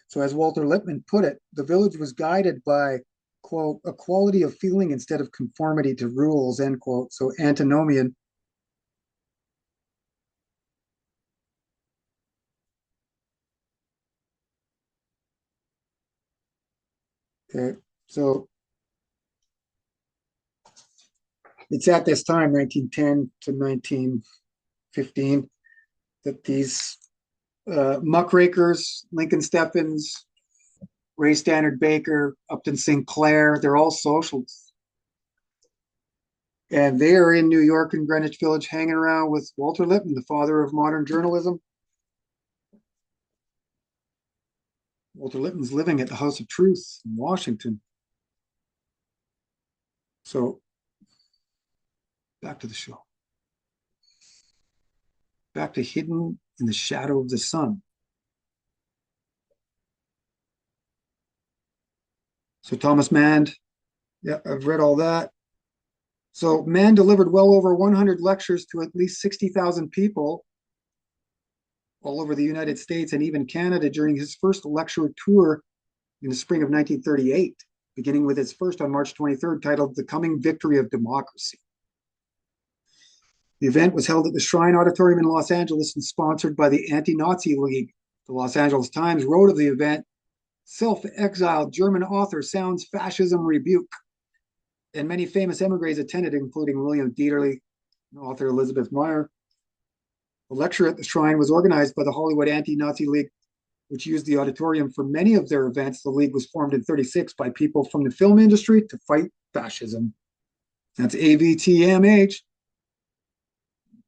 So as Walter Lippmann put it, the village was guided by, quote, a quality of feeling instead of conformity to rules, end quote. So antinomian. Okay, so it's at this time, 1910 to 1915, that these muckrakers, Lincoln Steffens, Ray Stannard Baker, Upton Sinclair, they're all socialists. And they are in New York and Greenwich Village hanging around with Walter Lippmann, the father of modern journalism. Walter Lippmann's living at the House of Truth in Washington. So back to the show. Back to Hidden in the Shadow of the Sun. So Thomas Mann, yeah, I've read all that. So Mann delivered well over 100 lectures to at least 60,000 people all over the United States and even Canada during his first lecture tour in the spring of 1938, beginning with his first on March 23rd, titled The Coming Victory of Democracy. The event was held at the Shrine Auditorium in Los Angeles and sponsored by the Anti-Nazi League. The Los Angeles Times wrote of the event, self-exiled German author sounds fascism rebuke. And many famous emigres attended, including William Dieterle and author Elizabeth Meyer. The lecture at the Shrine was organized by the Hollywood Anti-Nazi League, which used the auditorium for many of their events. The league was formed in 1936 by people from the film industry to fight fascism. That's AVTMH.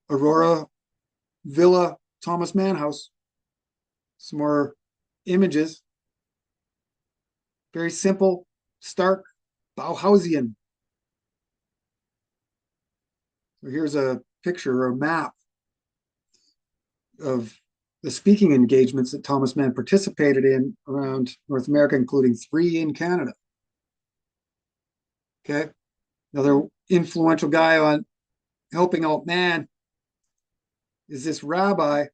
Aurora Villa Thomas Mann House. Some more images. Very simple, stark, Bauhausian. So here's a picture or a map of the speaking engagements that Thomas Mann participated in around North America, including 3 in Canada. Okay. Another influential guy on helping out Mann is this rabbi.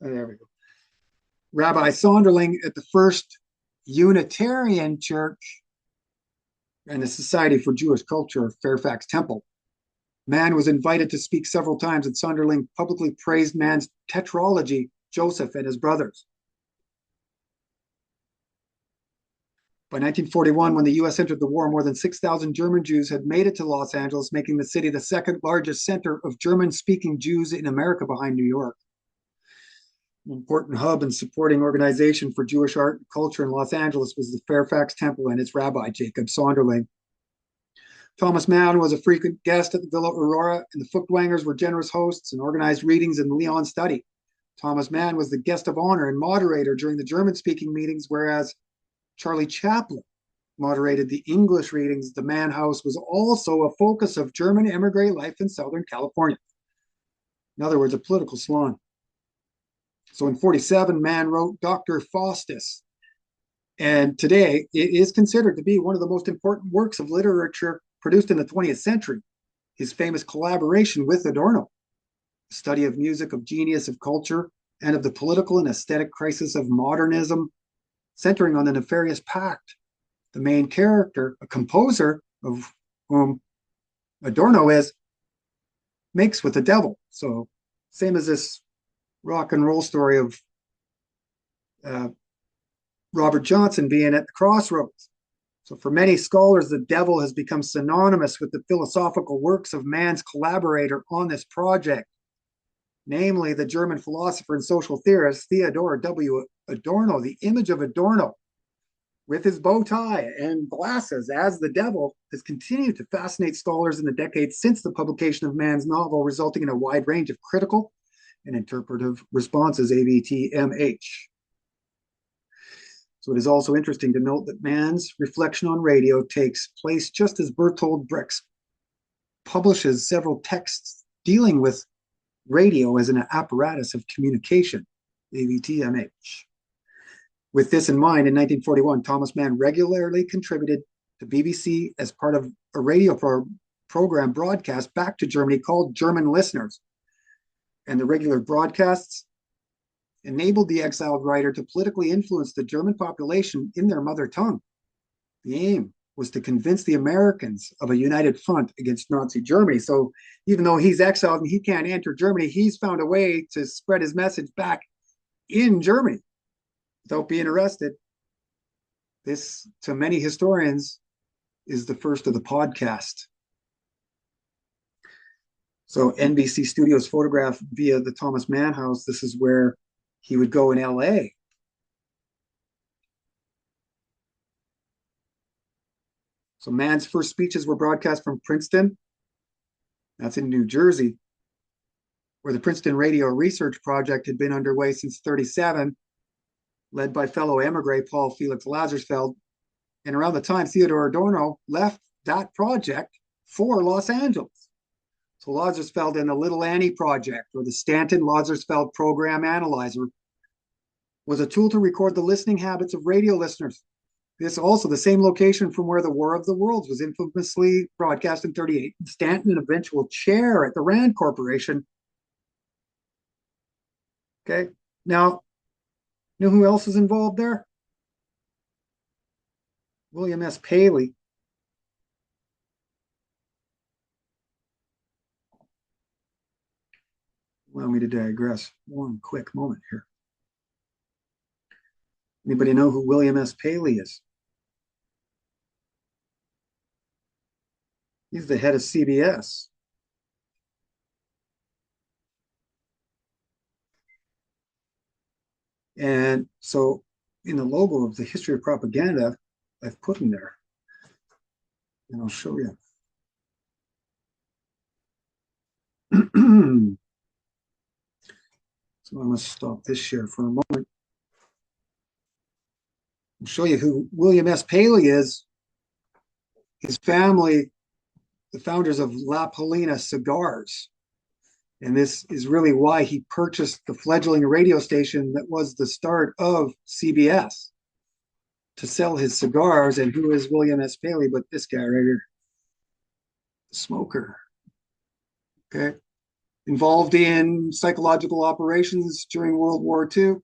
There we go. Rabbi Sonderling at the First Unitarian Church and the Society for Jewish Culture of Fairfax Temple. Mann was invited to speak several times, and Sonderling publicly praised Mann's tetralogy, Joseph and his brothers. By 1941, when the U.S. entered the war, more than 6,000 German Jews had made it to Los Angeles, making the city the second largest center of German-speaking Jews in America behind New York. An important hub and supporting organization for Jewish art and culture in Los Angeles was the Fairfax Temple and its rabbi, Jacob Sonderling. Thomas Mann was a frequent guest at the Villa Aurora, and the Furtwängers were generous hosts and organized readings in Leon study. Thomas Mann was the guest of honor and moderator during the German-speaking meetings, whereas Charlie Chaplin moderated the English readings. The Mann House was also a focus of German emigre life in Southern California. In other words, a political salon. So in 1947, Mann wrote Dr. Faustus, and today it is considered to be one of the most important works of literature produced in the 20th century. His famous collaboration with Adorno, the study of music, of genius, of culture, and of the political and aesthetic crisis of modernism, centering on the nefarious pact. The main character, a composer of whom Adorno is, makes with the devil. So same as this rock and roll story of Robert Johnson being at the crossroads. So for many scholars, the devil has become synonymous with the philosophical works of Mann's collaborator on this project, namely the German philosopher and social theorist Theodor W. Adorno. The image of Adorno with his bow tie and glasses as the devil has continued to fascinate scholars in the decades since the publication of Mann's novel, resulting in a wide range of critical and interpretive responses, AVTMH. So it is also interesting to note that Mann's reflection on radio takes place just as Bertolt Brecht publishes several texts dealing with radio as an apparatus of communication, AVTMH. With this in mind, in 1941, Thomas Mann regularly contributed to BBC as part of a radio program broadcast back to Germany called German Listeners. And the regular broadcasts enabled the exiled writer to politically influence the German population in their mother tongue. The aim was to convince the Americans of a united front against Nazi Germany. So even though he's exiled and he can't enter Germany, he's found a way to spread his message back in Germany without being arrested. This, to many historians, is the first of the podcast. So NBC Studios photograph via the Thomas Mann House. This is where he would go in LA. So Mann's first speeches were broadcast from Princeton. That's in New Jersey, where the Princeton Radio Research Project had been underway since 1937, led by fellow emigre Paul Felix Lazarsfeld. And around the time Theodor Adorno left that project for Los Angeles. So Lazarsfeld and the Little Annie Project, or the Stanton-Lazarsfeld Program Analyzer, was a tool to record the listening habits of radio listeners. This also the same location from where the War of the Worlds was infamously broadcast in 1938. Stanton, an eventual chair at the Rand Corporation. Okay, now, you know who else is involved there? William S. Paley. Allow me to digress one quick moment here. Anybody know who William S. Paley is? He's the head of CBS. And so in the logo of the history of propaganda, I've put him there. And I'll show you. So I must stop this share for a moment. I'll show you who William S. Paley is. His family, the founders of La Paulina Cigars. And this is really why he purchased the fledgling radio station that was the start of CBS to sell his cigars. And who is William S. Paley but this guy right here, the smoker. Okay. Involved in psychological operations during World War II.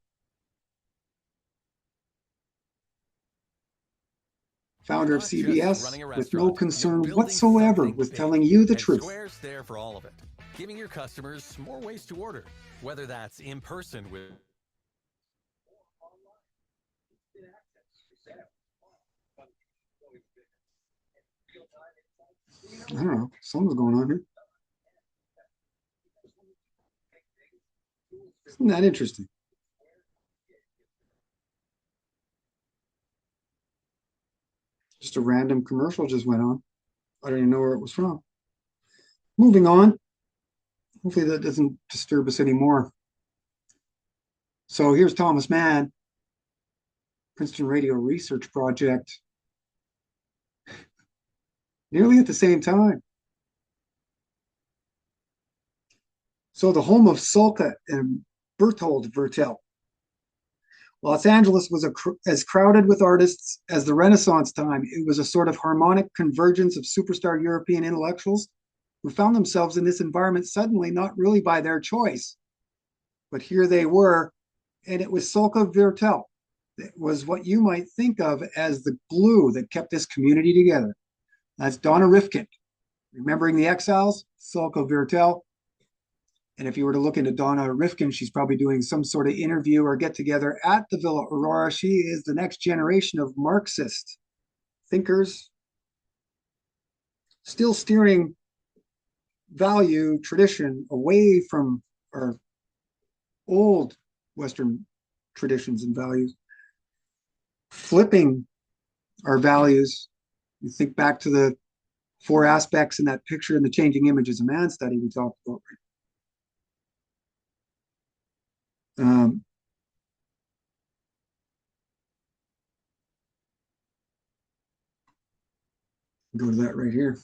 Founder of CBS with no concern whatsoever with telling you the truth. Square's there for all of it, giving your customers more ways to order, whether that's in person with. I don't know, something's going on here. Isn't that interesting? Just a random commercial just went on. I don't even know where it was from. Moving on. Hopefully that doesn't disturb us anymore. So here's Thomas Mann, Princeton Radio Research Project. Nearly at the same time. So the home of Salka and Berthold Vertel. Los Angeles was as crowded with artists as the Renaissance time. It was a sort of harmonic convergence of superstar European intellectuals who found themselves in this environment suddenly, not really by their choice, but here they were. And it was Salka Vertel that was what you might think of as the glue that kept this community together. That's Donna Rifkin. Remembering the Exiles, Salka Vertel. And if you were to look into Donna Rifkin, she's probably doing some sort of interview or get together at the Villa Aurora. She is the next generation of Marxist thinkers, still steering value tradition away from our old Western traditions and values, flipping our values. You think back to the 4 aspects in that picture in the Changing Images of Man study we talked about. Go to that right here.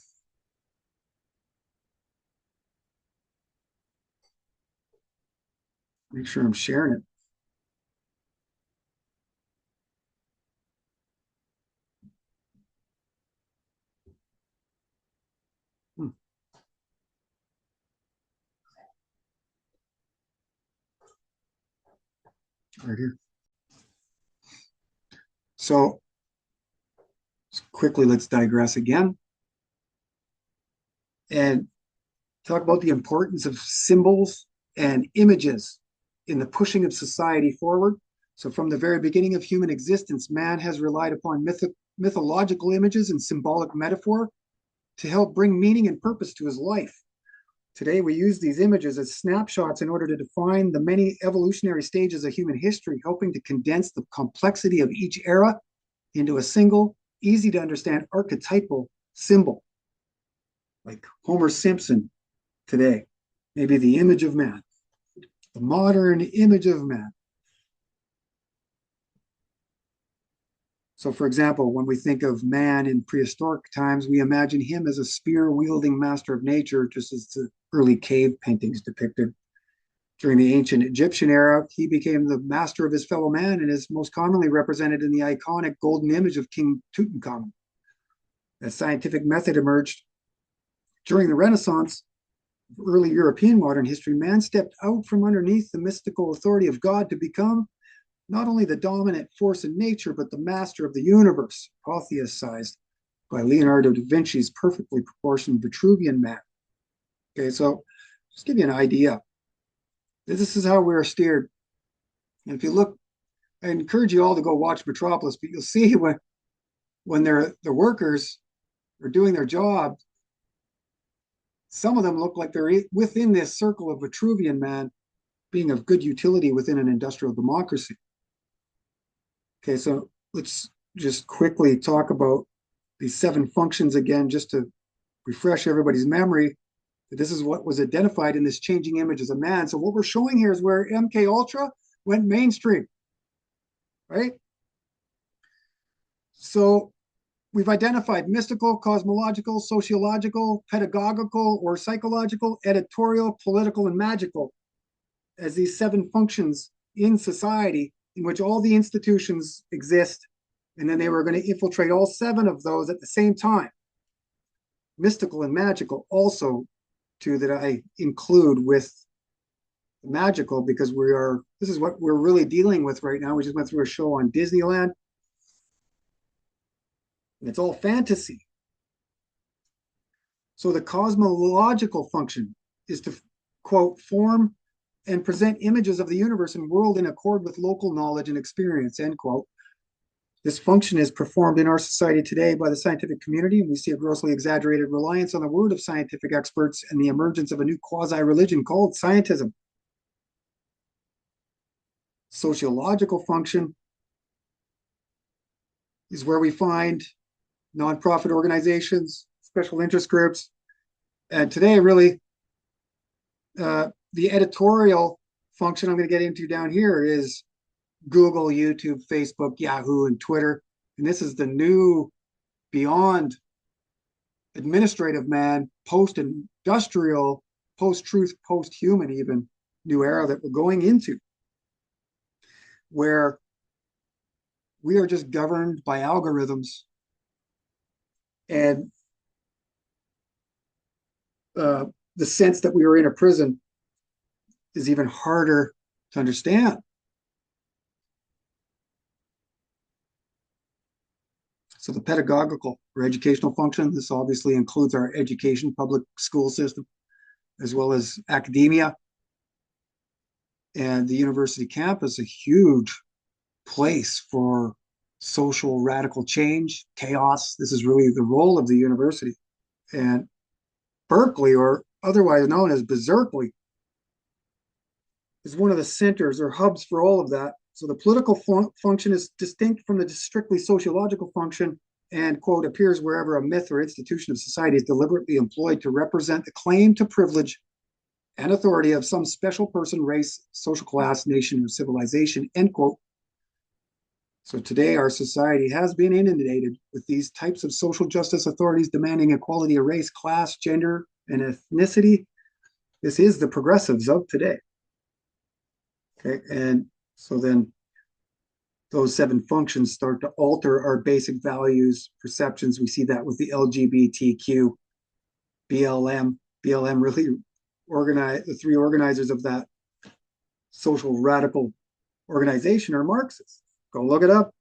Make sure I'm sharing it. Right here. So quickly, let's digress again and talk about the importance of symbols and images in the pushing of society forward. So from the very beginning of human existence, man has relied upon mythological images and symbolic metaphor to help bring meaning and purpose to his life. Today, we use these images as snapshots in order to define the many evolutionary stages of human history, helping to condense the complexity of each era into a single, easy to understand archetypal symbol. Like Homer Simpson today, maybe the image of man, the modern image of man. So, for example, when we think of man in prehistoric times, we imagine him as a spear-wielding master of nature, just as the early cave paintings depicted. During the ancient Egyptian era, he became the master of his fellow man and is most commonly represented in the iconic golden image of King Tutankhamun. A scientific method emerged during the Renaissance. Early European modern history, man stepped out from underneath the mystical authority of God to become not only the dominant force in nature, but the master of the universe, apotheosized by Leonardo da Vinci's perfectly proportioned Vitruvian man. Okay, so just give you an idea. This is how we're steered. And if you look, I encourage you all to go watch Metropolis, but you'll see when the workers are doing their job, some of them look like they're within this circle of Vitruvian man being of good utility within an industrial democracy. Okay, so let's just quickly talk about these 7 functions again, just to refresh everybody's memory. This is what was identified in this changing image as a man. So what we're showing here is where MK Ultra went mainstream, right? So we've identified mystical, cosmological, sociological, pedagogical, or psychological, editorial, political, and magical as these 7 functions in society in which all the institutions exist. And then they were going to infiltrate all 7 of those at the same time. Mystical and magical also, too, that I include with magical, because this is what we're really dealing with right now. We just went through a show on Disneyland. And it's all fantasy. So the cosmological function is to, quote, form and present images of the universe and world in accord with local knowledge and experience, end quote. This function is performed in our society today by the scientific community, and we see a grossly exaggerated reliance on the word of scientific experts and the emergence of a new quasi-religion called scientism. Sociological function is where we find nonprofit organizations, special interest groups, and today really the editorial function I'm going to get into down here is Google, YouTube, Facebook, Yahoo, and Twitter. And this is the new, beyond administrative man, post-industrial, post-truth, post-human even, new era that we're going into, where we are just governed by algorithms. And the sense that we are in a prison is even harder to understand. So the pedagogical or educational function, this obviously includes our education, public school system, as well as academia. And the university campus, a huge place for social radical change, chaos. This is really the role of the university. And Berkeley, or otherwise known as Berkeley, is one of the centers or hubs for all of that. So the political function is distinct from the strictly sociological function and, quote, appears wherever a myth or institution of society is deliberately employed to represent the claim to privilege and authority of some special person, race, social class, nation, or civilization, end quote. So today our society has been inundated with these types of social justice authorities demanding equality of race, class, gender, and ethnicity. This is the progressives of today. Okay, and so then those 7 functions start to alter our basic values, perceptions. We see that with the LGBTQ, BLM. BLM really organized, the 3 organizers of that social radical organization are Marxists. Go look it up.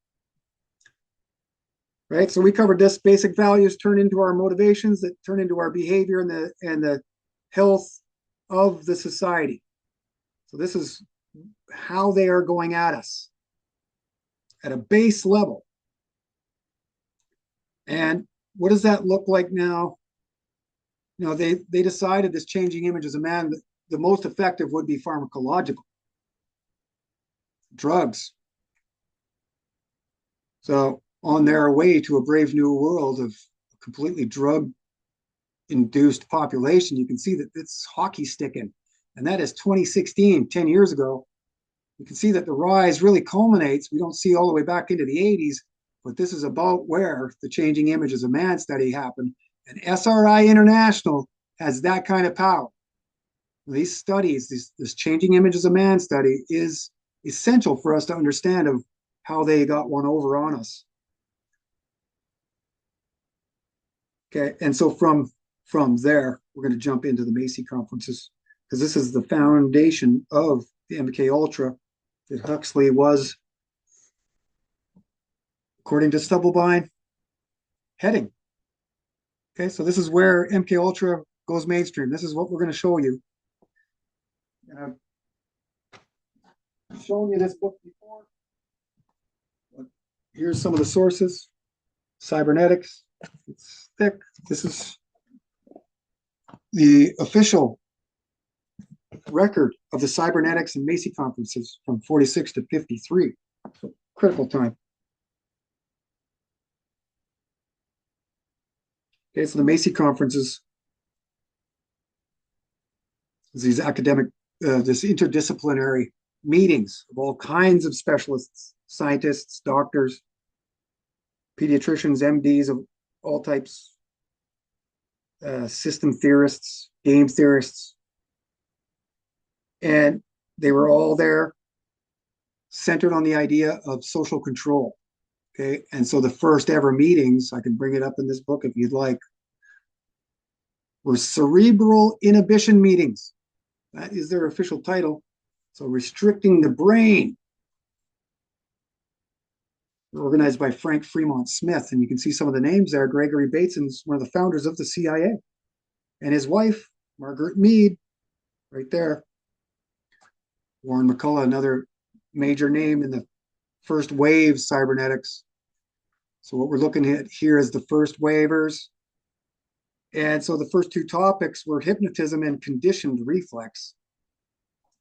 Right, so we covered this. Basic values turn into our motivations, that turn into our behavior and the health of the society. So this is how they are going at us at a base level. And what does that look like now? You know, they decided this changing image as a man, the most effective would be pharmacological drugs. So on their way to a brave new world of completely drug-induced population, you can see that it's hockey sticking. And that is 2016, 10 years ago. You can see that the rise really culminates. We don't see all the way back into the 80s, but this is about where the changing image as a man study happened. And SRI International has that kind of power. These studies, this changing image as a man study is essential for us to understand of how they got one over on us. Okay, and so from there, we're going to jump into the Macy conferences, because this is the foundation of the MK Ultra that Huxley was, according to Stubblebine, heading. Okay, so this is where MK Ultra goes mainstream. This is what we're going to show you. And I've shown you this book before. Here's some of the sources. Cybernetics. It's thick. This is the official record of the Cybernetics and Macy conferences from 46 to 53. So critical time. Okay, so the Macy conferences, these academic, this interdisciplinary meetings of all kinds of specialists, scientists, doctors, pediatricians, MDs of all types, system theorists, game theorists, and they were all there centered on the idea of social control. Okay, and so the first ever meetings, I can bring it up in this book if you'd like, were cerebral inhibition meetings. That is their official title. So restricting the brain. They're organized by Frank Fremont Smith, and you can see some of the names there. Gregory Bateson's one of the founders of the CIA, and his wife, Margaret Mead, right there. Warren McCullough, another major name in the first wave cybernetics. So what we're looking at here is the first waivers. And so the first two topics were hypnotism and conditioned reflex,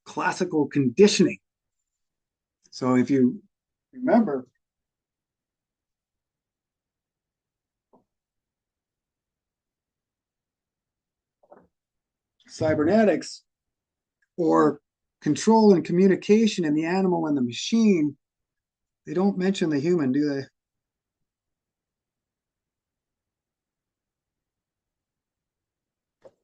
classical conditioning. So if you remember, cybernetics, or control and communication in the animal and the machine, they don't mention the human, do they?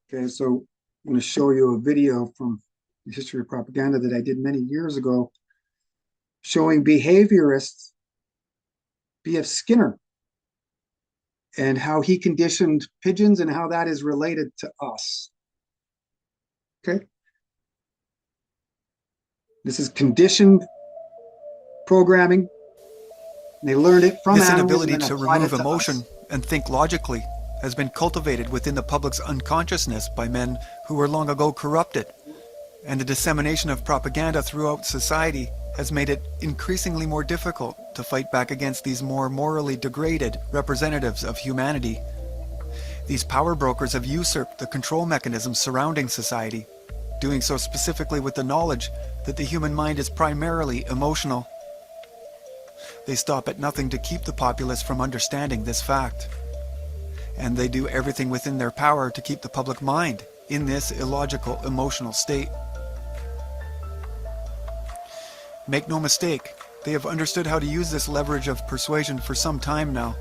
Okay, so I'm going to show you a video from the history of propaganda that I did many years ago, showing behaviorist B.F. Skinner and how he conditioned pigeons and how that is related to us. Okay. This is conditioned programming. They learned it from This animals. inability to remove emotion and think logically has been cultivated within the public's unconsciousness by men who were long ago corrupted, and the dissemination of propaganda throughout society has made it increasingly more difficult to fight back against these more morally degraded representatives of humanity. These power brokers have usurped the control mechanisms surrounding society, doing so specifically with the knowledge that the human mind is primarily emotional. They stop at nothing to keep the populace from understanding this fact. And they do everything within their power to keep the public mind in this illogical emotional state. Make no mistake, they have understood how to use this leverage of persuasion for some time now,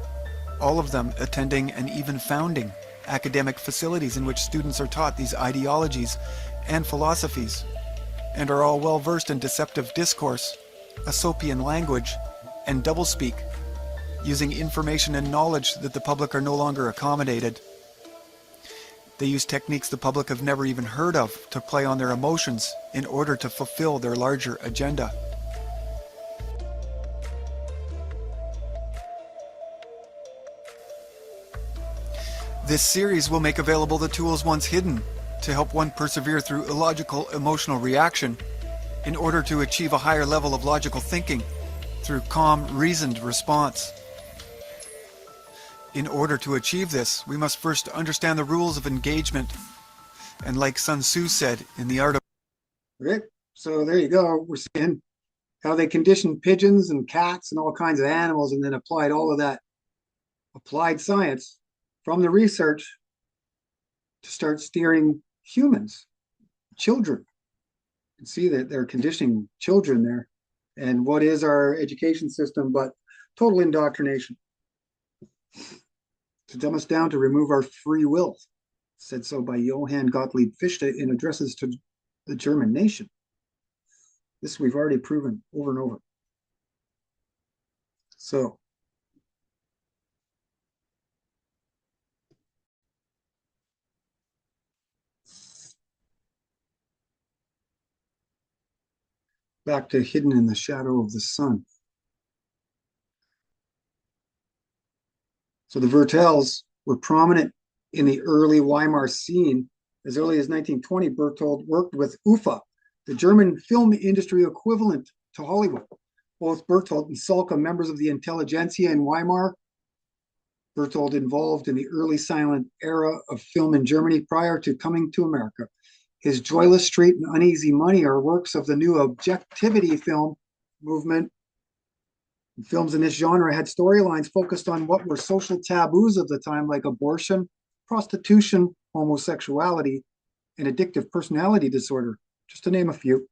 all of them attending and even founding academic facilities in which students are taught these ideologies and philosophies, and are all well versed in deceptive discourse, Aesopian language, and doublespeak, using information and knowledge that the public are no longer accommodated. They use techniques the public have never even heard of to play on their emotions in order to fulfill their larger agenda. This series will make available the tools once hidden to help one persevere through illogical emotional reaction in order to achieve a higher level of logical thinking through calm, reasoned response. In order to achieve this, we must first understand the rules of engagement. And like Sun Tzu said in The Art of... Okay, so there you go. We're seeing how they conditioned pigeons and cats and all kinds of animals, and then applied all of that applied science from the research to start steering humans, children. You can see that they're conditioning children there. And what is our education system but total indoctrination? To dumb us down, to remove our free will. Said so by Johann Gottlieb Fichte in addresses to the German nation. This we've already proven over and over. So, back to Hidden in the Shadow of the Sun. So the Vertels were prominent in the early Weimar scene. As early as 1920, Berthold worked with UFA, the German film industry equivalent to Hollywood. Both Berthold and Salka, members of the intelligentsia in Weimar. Berthold involved in the early silent era of film in Germany prior to coming to America. His Joyless Street and Uneasy Money are works of the new objectivity film movement. Films in this genre had storylines focused on what were social taboos of the time, like abortion, prostitution, homosexuality, and addictive personality disorder, just to name a few.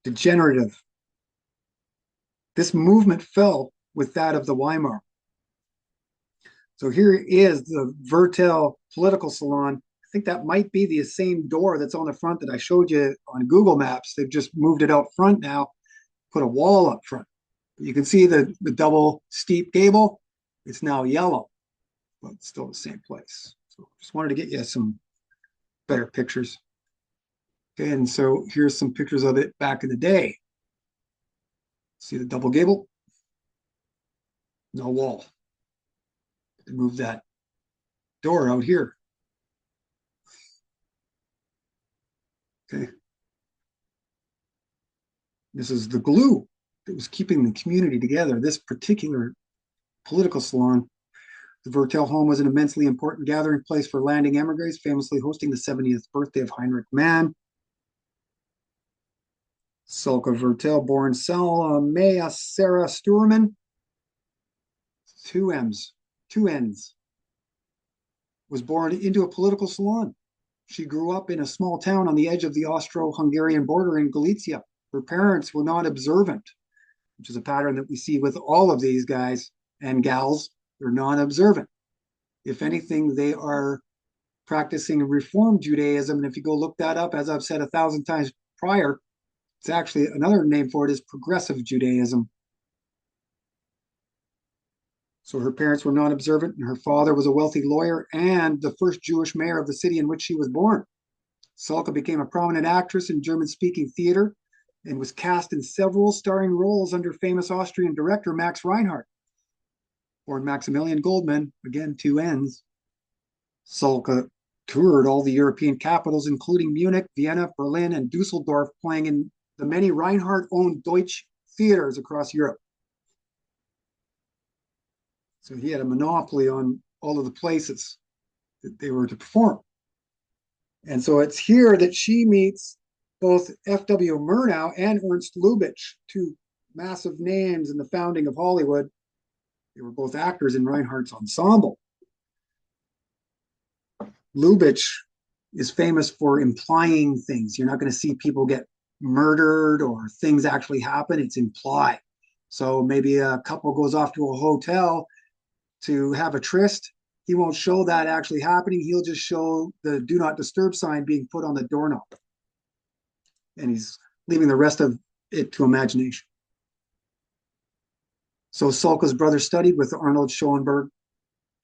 Degenerative. This movement fell with that of the Weimar. So here is the Vertel political salon. I think that might be the same door that's on the front that I showed you on Google Maps. They've just moved it out front now, put a wall up front. You can see the double steep gable. It's now yellow, but it's still the same place. So just wanted to get you some better pictures. Okay, and so here's some pictures of it back in the day. See the double gable? No wall. They moved that door out here. Okay. This is the glue that was keeping the community together. This particular political salon, the Vertel home, was an immensely important gathering place for landing emigres, famously hosting the 70th birthday of Heinrich Mann. Sulka Vertel, born Salome Sarah Sturman, two N's, was born into a political salon. She grew up in a small town on the edge of the Austro-Hungarian border in Galicia. Her parents were not observant, which is a pattern that we see with all of these guys and gals. They're non-observant. If anything, they are practicing Reform Judaism. And if you go look that up, as I've said 1,000 times prior, it's actually another name for it is Progressive Judaism. So her parents were non-observant, and her father was a wealthy lawyer and the first Jewish mayor of the city in which she was born. Salka became a prominent actress in German-speaking theater and was cast in several starring roles under famous Austrian director Max Reinhardt. Born Maximilian Goldman, again, two N's. Salka toured all the European capitals, including Munich, Vienna, Berlin, and Dusseldorf, playing in the many Reinhardt-owned Deutsch theaters across Europe. So he had a monopoly on all of the places that they were to perform. And so it's here that she meets both F.W. Murnau and Ernst Lubitsch, two massive names in the founding of Hollywood. They were both actors in Reinhardt's ensemble. Lubitsch is famous for implying things. You're not going to see people get murdered or things actually happen. It's implied. So maybe a couple goes off to a hotel to have a tryst. He won't show that actually happening. He'll just show the do not disturb sign being put on the doorknob. And he's leaving the rest of it to imagination. So Salka's brother studied with Arnold Schoenberg,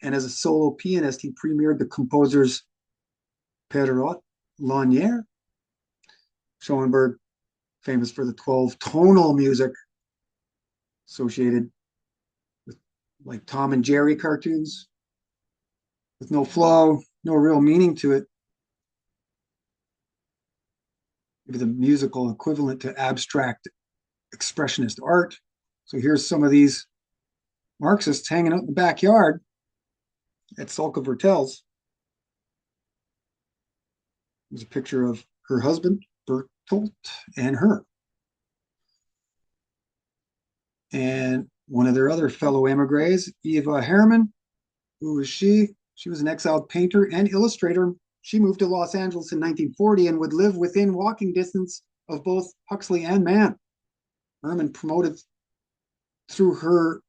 and as a solo pianist, he premiered the composer's Perrot Lanier. Schoenberg, famous for the 12 tonal music associated with like Tom and Jerry cartoons, with no flow, no real meaning to it. Maybe the musical equivalent to abstract expressionist art. So here's some of these Marxists hanging out in the backyard at Salka Vertel's. There's a picture of her husband, Bertolt, and her. And one of their other fellow emigres, Eva Herrmann. Who was she? She was an exiled painter and illustrator. She moved to Los Angeles in 1940 and would live within walking distance of both Huxley and Mann. Herrmann promoted through her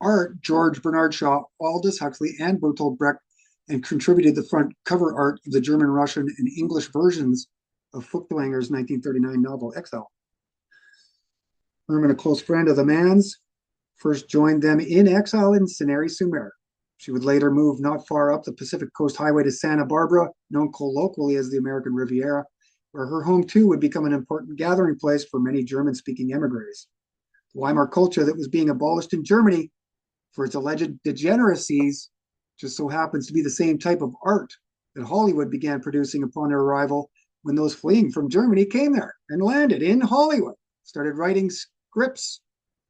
art George Bernard Shaw, Aldous Huxley, and Bertolt Brecht, and contributed the front cover art of the German, Russian, and English versions of Furtwänger's 1939 novel Exile. Herrmann, a close friend of the Manns, first joined them in exile in Cineri-sur-Mer. She would later move not far up the Pacific Coast Highway to Santa Barbara, known colloquially as the American Riviera, where her home too would become an important gathering place for many German-speaking emigres. The Weimar culture that was being abolished in Germany for its alleged degeneracies just so happens to be the same type of art that Hollywood began producing upon their arrival when those fleeing from Germany came there and landed in Hollywood, started writing scripts,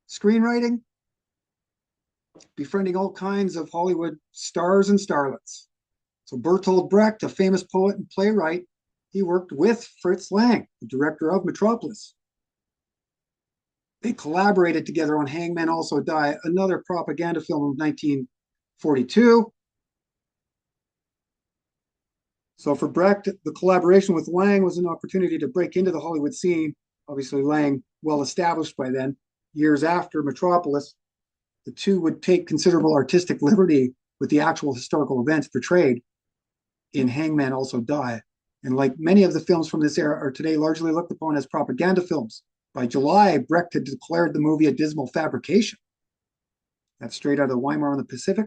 screenwriting, befriending all kinds of Hollywood stars and starlets. So Bertolt Brecht, a famous poet and playwright, he worked with Fritz Lang, the director of Metropolis. They collaborated together on Hangmen Also Die, another propaganda film of 1942. So for Brecht, the collaboration with Lang was an opportunity to break into the Hollywood scene. Obviously, Lang, well established by then, years after Metropolis. The two would take considerable artistic liberty with the actual historical events portrayed in Hangman Also Die. And like many of the films from this era are today largely looked upon as propaganda films. By July, Brecht had declared the movie a dismal fabrication. That's straight out of Weimar on the Pacific,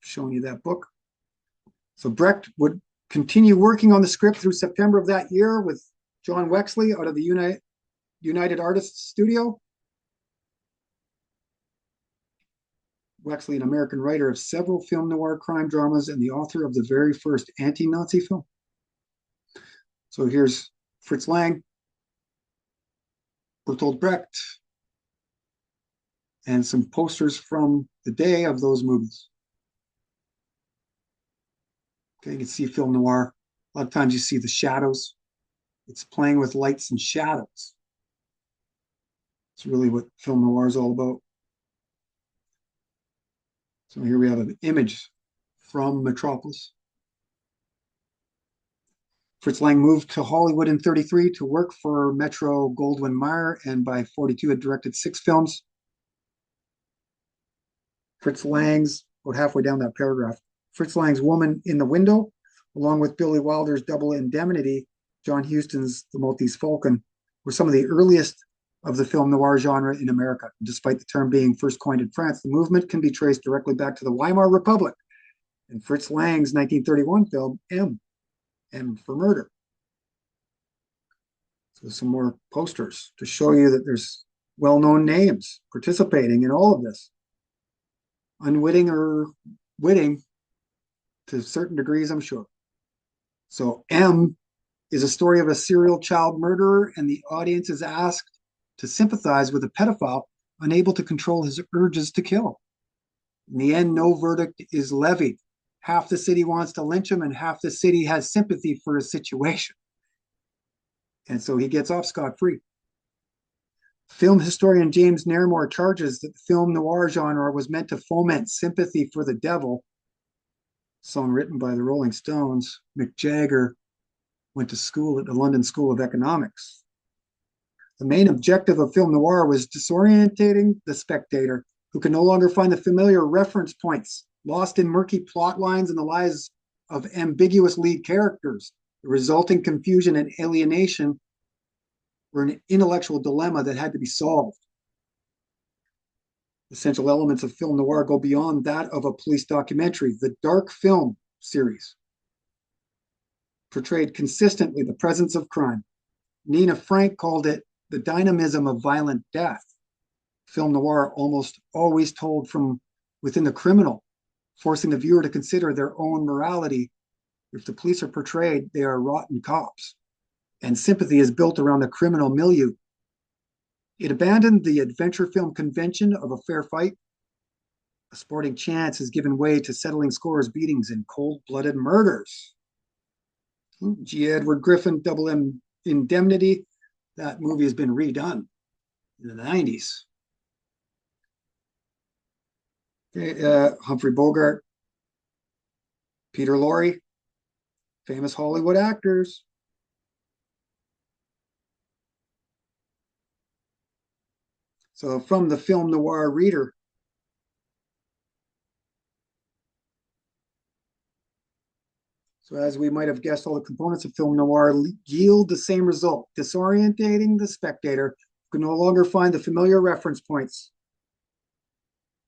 showing you that book. So Brecht would continue working on the script through September of that year with John Huxley out of the United Artists Studio. Huxley, an American writer of several film noir crime dramas and the author of the very first anti-Nazi film. So here's Fritz Lang, Bertolt Brecht, and some posters from the day of those movies. Okay, you can see film noir. A lot of times you see the shadows. It's playing with lights and shadows. It's really what film noir is all about. So here we have an image from Metropolis. Fritz Lang moved to Hollywood in 1933 to work for Metro-Goldwyn-Mayer, and by 1942 had directed 6 films. Fritz Lang's, about halfway down that paragraph, Fritz Lang's Woman in the Window, along with Billy Wilder's Double Indemnity, John Huston's The Maltese Falcon, were some of the earliest of the film noir genre in America. Despite the term being first coined in France, the movement can be traced directly back to the Weimar Republic and Fritz Lang's 1931 film, M for Murder. So some more posters to show you that there's well-known names participating in all of this. Unwitting or witting to certain degrees, I'm sure. So M is a story of a serial child murderer, and the audience is asked to sympathize with a pedophile unable to control his urges to kill. In the end, no verdict is levied. Half the city wants to lynch him, and half the city has sympathy for his situation. And so he gets off scot-free. Film historian James Nairmore charges that the film noir genre was meant to foment sympathy for the devil. Song written by the Rolling Stones. Mick Jagger went to school at the London School of Economics. The main objective of film noir was disorientating the spectator, who can no longer find the familiar reference points, lost in murky plot lines and the lives of ambiguous lead characters. The resulting confusion and alienation were an intellectual dilemma that had to be solved. Essential elements of film noir go beyond that of a police documentary. The dark film series portrayed consistently the presence of crime. Nina Frank called it the dynamism of violent death. Film noir almost always told from within the criminal, forcing the viewer to consider their own morality. If the police are portrayed, they are rotten cops, and sympathy is built around the criminal milieu. It abandoned the adventure film convention of a fair fight. A sporting chance has given way to settling scores, beatings, and cold-blooded murders. G. Edward Griffin, Double Indemnity. That movie has been redone in the 90s. Okay, Humphrey Bogart, Peter Lorre, famous Hollywood actors. So from the Film Noir Reader. So as we might have guessed, all the components of film noir yield the same result, disorientating the spectator who can no longer find the familiar reference points.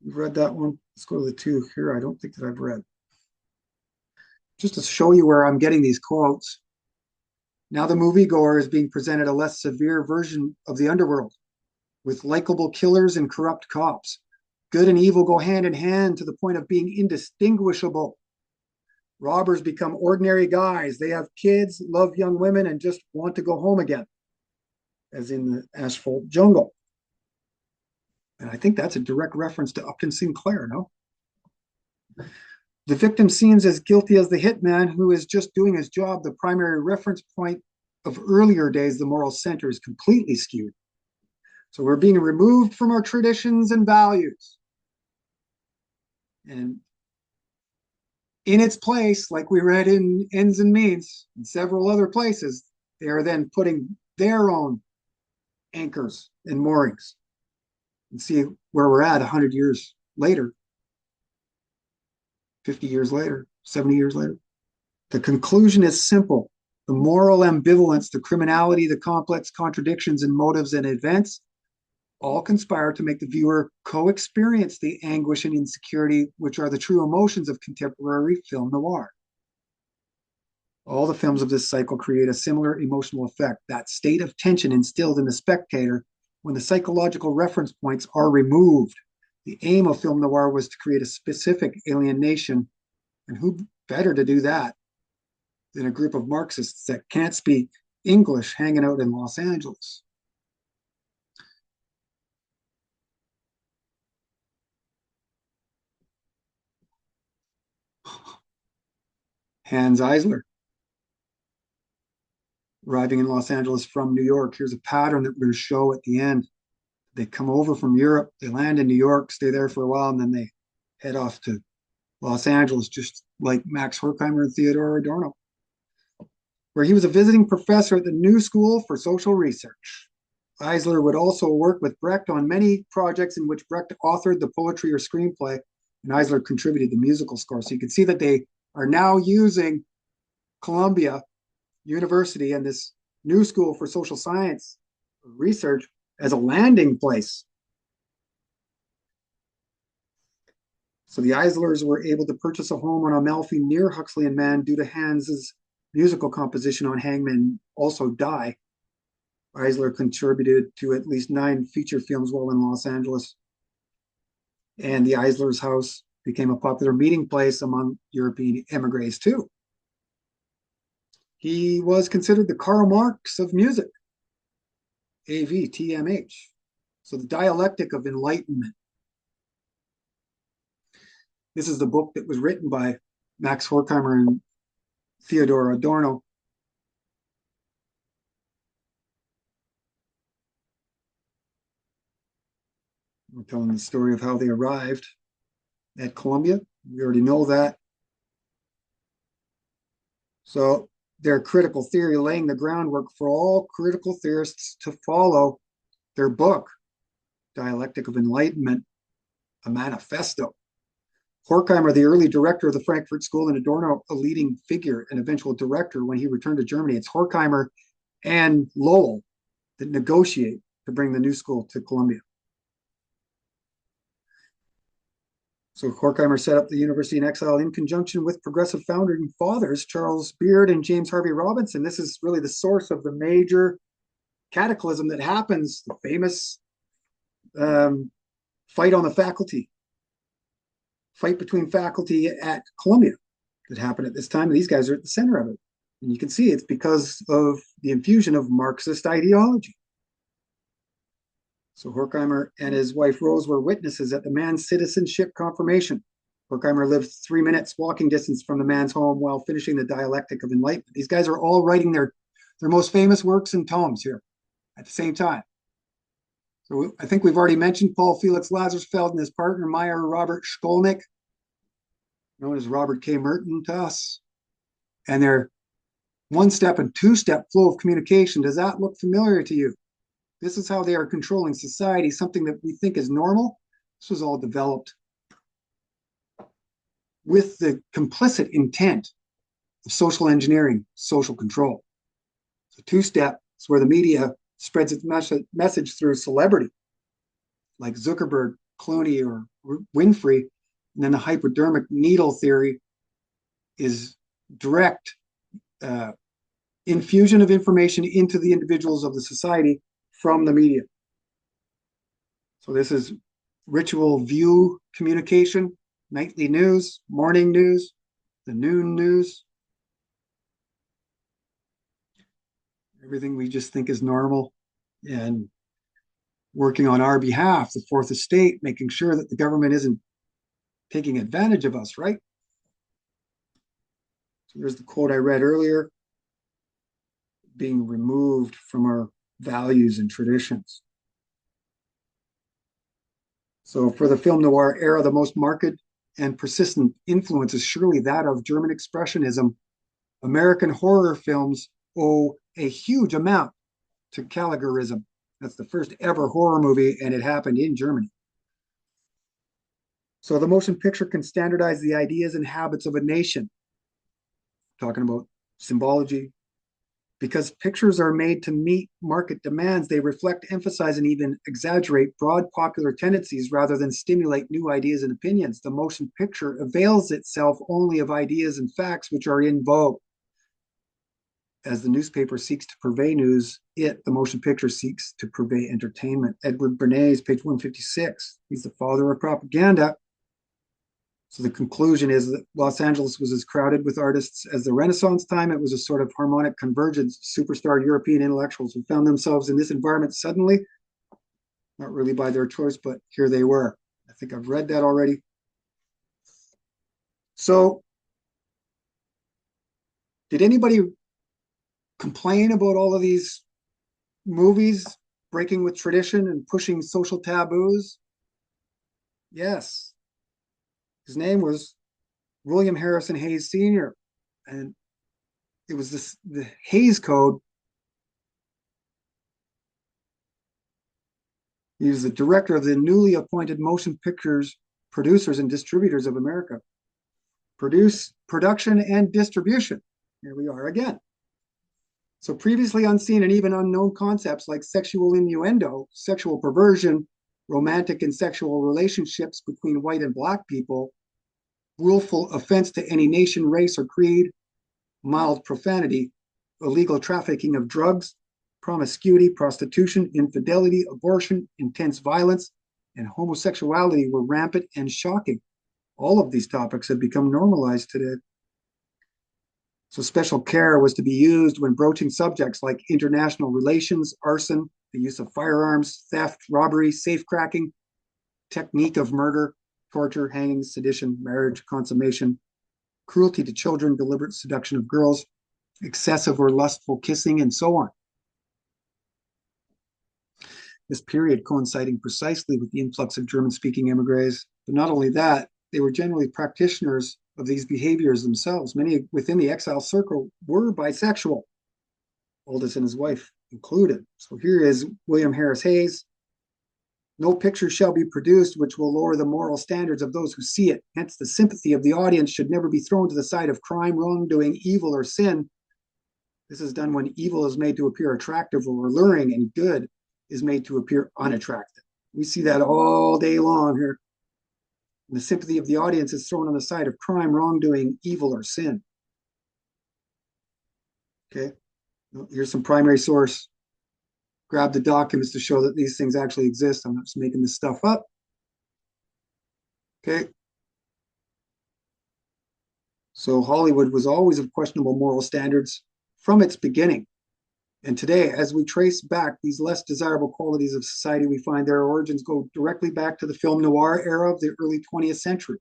You've read that one? Let's go to the 2 here. I don't think that I've read. Just to show you where I'm getting these quotes. Now the moviegoer is being presented a less severe version of the underworld, with likable killers and corrupt cops. Good and evil go hand in hand to the point of being indistinguishable. Robbers become ordinary guys. They have kids, love young women, and just want to go home again, as in the Asphalt Jungle. And I think that's a direct reference to Upton Sinclair, no? The victim seems as guilty as the hitman who is just doing his job. The primary reference point of earlier days, the moral center, is completely skewed. So we're being removed from our traditions and values. And in its place, like we read in Ends and Means and several other places, they are then putting their own anchors and moorings. And see where we're at 100 years later, 50 years later, 70 years later. The conclusion is simple. The moral ambivalence, the criminality, the complex contradictions in motives and events all conspire to make the viewer co-experience the anguish and insecurity, which are the true emotions of contemporary film noir. All the films of this cycle create a similar emotional effect, that state of tension instilled in the spectator when the psychological reference points are removed. The aim of film noir was to create a specific alienation, and who better to do that than a group of Marxists that can't speak English hanging out in Los Angeles. Hans Eisler, arriving in Los Angeles from New York. Here's a pattern that we're going to show at the end. They come over from Europe, they land in New York, stay there for a while, and then they head off to Los Angeles, just like Max Horkheimer and Theodore Adorno, where he was a visiting professor at the New School for Social Research. Eisler would also work with Brecht on many projects in which Brecht authored the poetry or screenplay, and Eisler contributed the musical score. So you can see that they are now using Columbia University and this New School for Social Science Research as a landing place. So the Eislers were able to purchase a home on Amalfi near Huxley and Mann due to Hans's musical composition on Hangmen Also Die. Eisler contributed to at least 9 feature films while in Los Angeles. And the Eislers' house became a popular meeting place among European emigres too. He was considered the Karl Marx of music, AVTMH. So the dialectic of enlightenment. This is the book that was written by Max Horkheimer and Theodore Adorno. We're telling the story of how they arrived at Columbia. We already know that. So their critical theory, laying the groundwork for all critical theorists to follow. Their book, Dialectic of Enlightenment, a manifesto. Horkheimer, the early director of the Frankfurt School, and Adorno, a leading figure and eventual director when he returned to Germany. It's Horkheimer and Lowell that negotiate to bring the new school to Columbia. So Horkheimer set up the university in exile in conjunction with progressive founding fathers, Charles Beard and James Harvey Robinson. This is really the source of the major cataclysm that happens, the famous fight on the faculty, fight between faculty at Columbia that happened at this time. And these guys are at the center of it. And you can see it's because of the infusion of Marxist ideology. So Horkheimer and his wife Rose were witnesses at the Mann's citizenship confirmation. Horkheimer lived 3 minutes walking distance from the Mann's home while finishing the Dialectic of Enlightenment. These guys are all writing their most famous works and tomes here at the same time. So I think we've already mentioned Paul Felix Lazarsfeld and his partner Meyer Robert Skolnick, known as Robert K. Merton to us, and their 1-step and 2-step flow of communication. Does that look familiar to you? This is how they are controlling society, something that we think is normal. This was all developed with the complicit intent of social engineering, social control. So 2-step is where the media spreads its message through celebrity, like Zuckerberg, Clooney, or Winfrey. And then the hypodermic needle theory is direct infusion of information into the individuals of the society from the media. So this is ritual view communication, nightly news, morning news, the noon news. Everything we just think is normal, and working on our behalf, the fourth estate, making sure that the government isn't taking advantage of us, right? So there's the quote I read earlier, being removed from our values and traditions. So for the film noir era, the most marked and persistent influence is surely that of German Expressionism. American horror films owe a huge amount to Caligarism. That's the first ever horror movie, and it happened in Germany. So the motion picture can standardize the ideas and habits of a nation. Talking about symbology. Because pictures are made to meet market demands, they reflect, emphasize, and even exaggerate broad popular tendencies rather than stimulate new ideas and opinions. The motion picture avails itself only of ideas and facts which are in vogue. As the newspaper seeks to purvey news, the motion picture seeks to purvey entertainment. Edward Bernays, page 156. He's the father of propaganda. So the conclusion is that Los Angeles was as crowded with artists as the Renaissance time. It was a sort of harmonic convergence. Superstar European intellectuals who found themselves in this environment suddenly, not really by their choice, but here they were. I think I've read that already. So did anybody complain about all of these movies breaking with tradition and pushing social taboos? Yes. His name was William Harrison Hayes Sr. And it was the Hayes Code. He was the director of the newly appointed Motion Pictures Producers and Distributors of America. Production, and distribution. Here we are again. So previously unseen and even unknown concepts like sexual innuendo, sexual perversion, romantic and sexual relationships between white and black people, willful offense to any nation, race, or creed, mild profanity, illegal trafficking of drugs, promiscuity, prostitution, infidelity, abortion, intense violence, and homosexuality were rampant and shocking. All of these topics have become normalized today. So special care was to be used when broaching subjects like international relations, arson, the use of firearms, theft, robbery, safecracking, technique of murder, torture, hanging, sedition, marriage, consummation, cruelty to children, deliberate seduction of girls, excessive or lustful kissing, and so on. This period coinciding precisely with the influx of German-speaking emigres, but not only that, they were generally practitioners of these behaviors themselves. Many within the exile circle were bisexual, Aldous and his wife included. So here is William Harris Hayes. No picture shall be produced which will lower the moral standards of those who see it. Hence, the sympathy of the audience should never be thrown to the side of crime, wrongdoing, evil, or sin. This is done when evil is made to appear attractive or alluring and good is made to appear unattractive. We see that all day long here. And the sympathy of the audience is thrown on the side of crime, wrongdoing, evil, or sin. Okay, here's some primary source. Grab the documents to show that these things actually exist. I'm not just making this stuff up. Okay. So Hollywood was always of questionable moral standards from its beginning. And today, as we trace back these less desirable qualities of society, we find their origins go directly back to the film noir era of the early 20th century.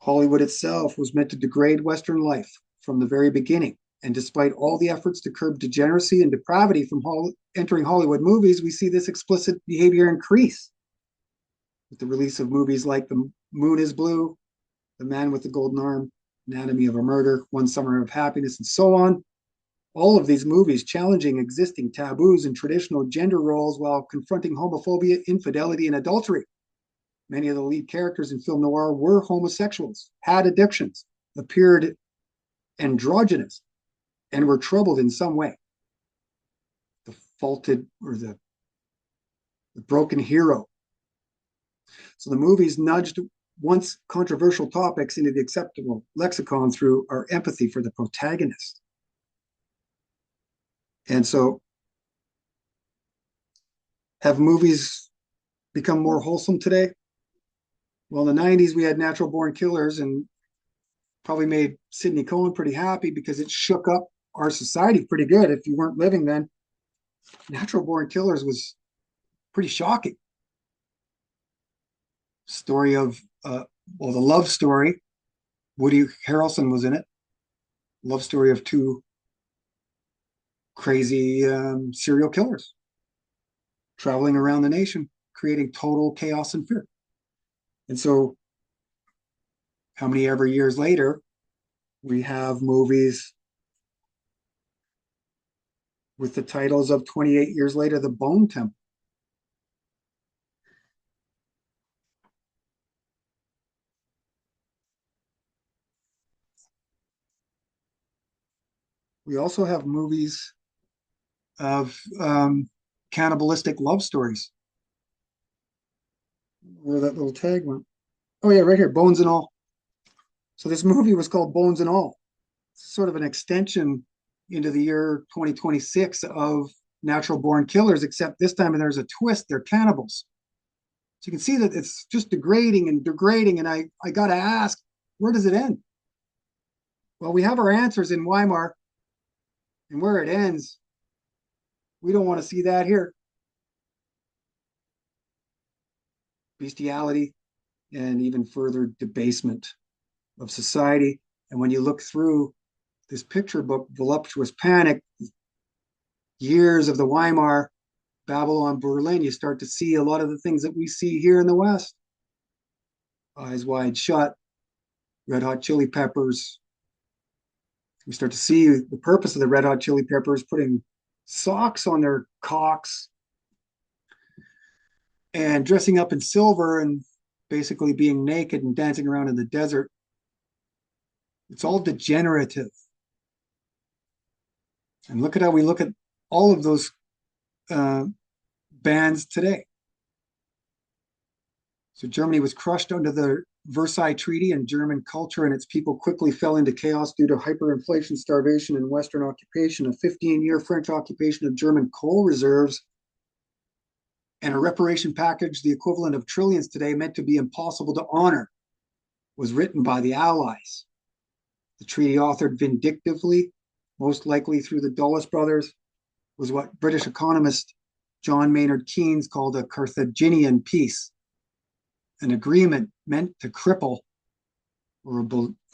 Hollywood itself was meant to degrade Western life from the very beginning. And despite all the efforts to curb degeneracy and depravity from entering Hollywood movies, we see this explicit behavior increase with the release of movies like The Moon is Blue, The Man with the Golden Arm, Anatomy of a Murder, One Summer of Happiness, and so on. All of these movies challenging existing taboos and traditional gender roles while confronting homophobia, infidelity, and adultery. Many of the lead characters in film noir were homosexuals, had addictions, appeared androgynous, and were troubled in some way. The faulted or the broken hero. So the movies nudged once controversial topics into the acceptable lexicon through our empathy for the protagonist. And so, have movies become more wholesome today? Well, in the 90s, we had Natural Born Killers and probably made Sidney Cohen pretty happy because it shook up our society pretty good. If you weren't living then, Natural Born Killers was pretty shocking. Story of, the love story. Woody Harrelson was in it. Love story of two crazy serial killers traveling around the nation, creating total chaos and fear. And so, how many ever years later, we have movies with the titles of 28 years later, The Bone Temple. We also have movies of cannibalistic love stories. Where that little tag went. Oh yeah, right here, Bones and All. So this movie was called Bones and All. It's sort of an extension into the year 2026 of Natural Born Killers, except this time there's a twist. They're cannibals. So you can see that it's just degrading and degrading. And I got to ask, where does it end? Well, we have our answers in Weimar, and where it ends, we don't want to see that here. Bestiality and even further debasement of society. And when you look through this picture book, Voluptuous Panic, years of the Weimar, Babylon, Berlin, you start to see a lot of the things that we see here in the West. Eyes Wide Shut, Red Hot Chili Peppers. We start to see the purpose of the Red Hot Chili Peppers putting socks on their cocks and dressing up in silver and basically being naked and dancing around in the desert. It's all degenerative. And look at how we look at all of those bands today. So Germany was crushed under the Versailles Treaty, and German culture and its people quickly fell into chaos due to hyperinflation, starvation, and Western occupation, a 15-year French occupation of German coal reserves, and a reparation package, the equivalent of trillions today, meant to be impossible to honor, was written by the Allies. The treaty, authored vindictively, most likely through the Dulles brothers, was what British economist John Maynard Keynes called a Carthaginian peace, an agreement meant to cripple, or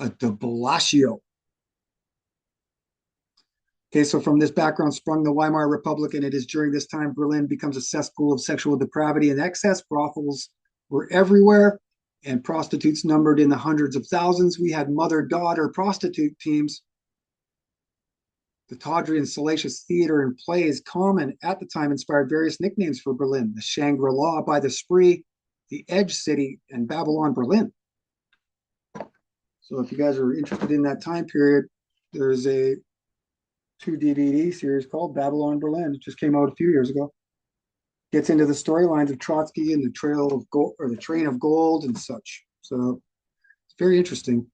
a debillatio. Okay, so from this background sprung the Weimar Republic, and it is during this time Berlin becomes a cesspool of sexual depravity and excess. Brothels were everywhere, and prostitutes numbered in the hundreds of thousands. We had mother-daughter prostitute teams. The tawdry and salacious theater and plays common at the time inspired various nicknames for Berlin: the Shangri-La by the Spree, the Edge City, and Babylon Berlin. So if you guys are interested in that time period, there's a 2 DVD series called Babylon Berlin. It just came out a few years ago. Gets into the storylines of Trotsky and the Trail of Gold, or the Train of Gold, and such. So it's very interesting.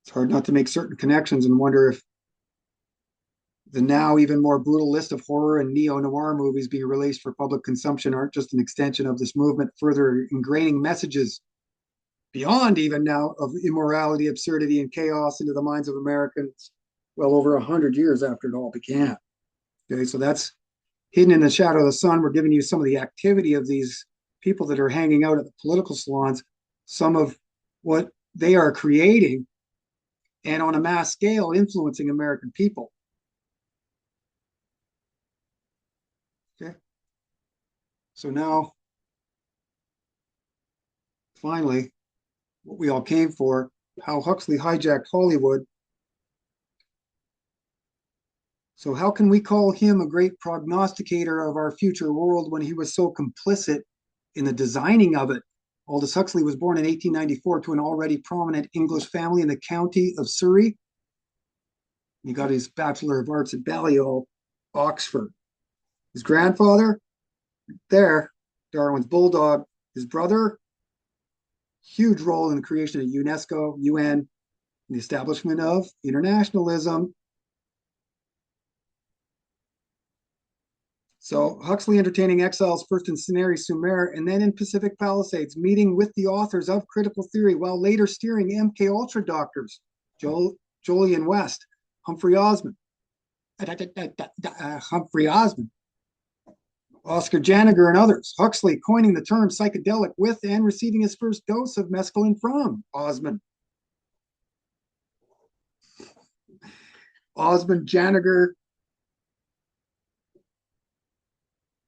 It's hard not to make certain connections and wonder if the now even more brutal list of horror and neo-noir movies being released for public consumption aren't just an extension of this movement, further ingraining messages beyond even now of immorality, absurdity, and chaos into the minds of Americans well over 100 years after it all began. Okay, so that's Hidden in the Shadow of the Sun. We're giving you some of the activity of these people that are hanging out at the political salons, some of what they are creating, and on a mass scale influencing American people. Okay, so now, finally, what we all came for, how Huxley hijacked Hollywood. So how can we call him a great prognosticator of our future world when he was so complicit in the designing of it? Aldous Huxley was born in 1894 to an already prominent English family in the county of Surrey. He got his Bachelor of Arts at Balliol, Oxford. His grandfather, there, Darwin's bulldog. His brother, huge role in the creation of UNESCO, UN, and the establishment of internationalism. So Huxley entertaining exiles first in Cinere-sur-Mer and then in Pacific Palisades, meeting with the authors of critical theory while later steering MK Ultra doctors, Jolyon West, Humphrey Osmond, Oscar Janiger, and others. Huxley coining the term psychedelic with and receiving his first dose of mescaline from Osmond. Osmond, Janiger,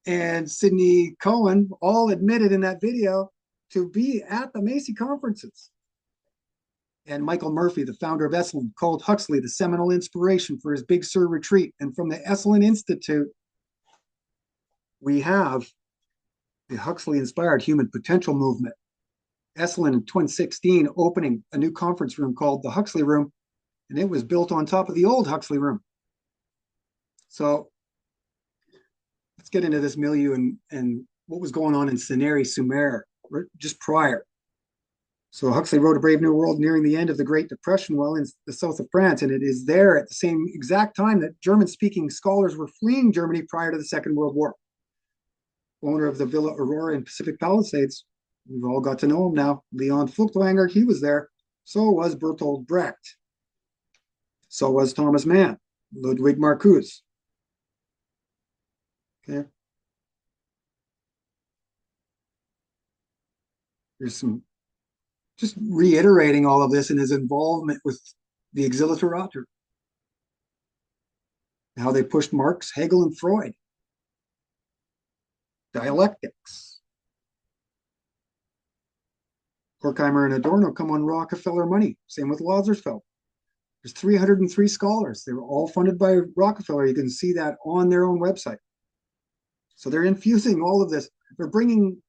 and Sidney Cohen all admitted in that video to be at the Macy conferences. And Michael Murphy, the founder of Esalen, called Huxley the seminal inspiration for his Big Sur retreat. And from the Esalen Institute, we have the Huxley-inspired human potential movement. Esalen in 2016 opening a new conference room called the Huxley Room, and it was built on top of the old Huxley Room. So let's get into this milieu and what was going on in Senary-sur-Mer just prior. So Huxley wrote A Brave New World nearing the end of the Great Depression while in the south of France, and it is there at the same exact time that German-speaking scholars were fleeing Germany prior to the Second World War. Owner of the Villa Aurora in Pacific Palisades, we've all got to know him now, Leon Feuchtwanger, he was there. So was Bertolt Brecht. So was Thomas Mann, Ludwig Marcuse. Okay. There's some just reiterating all of this and his involvement with the Exiliteratur. How they pushed Marx, Hegel, and Freud. Dialectics. Horkheimer and Adorno come on Rockefeller money. Same with Lazarsfeld. There's 303 scholars. They were all funded by Rockefeller. You can see that on their own website. So they're infusing all of this. They're bringing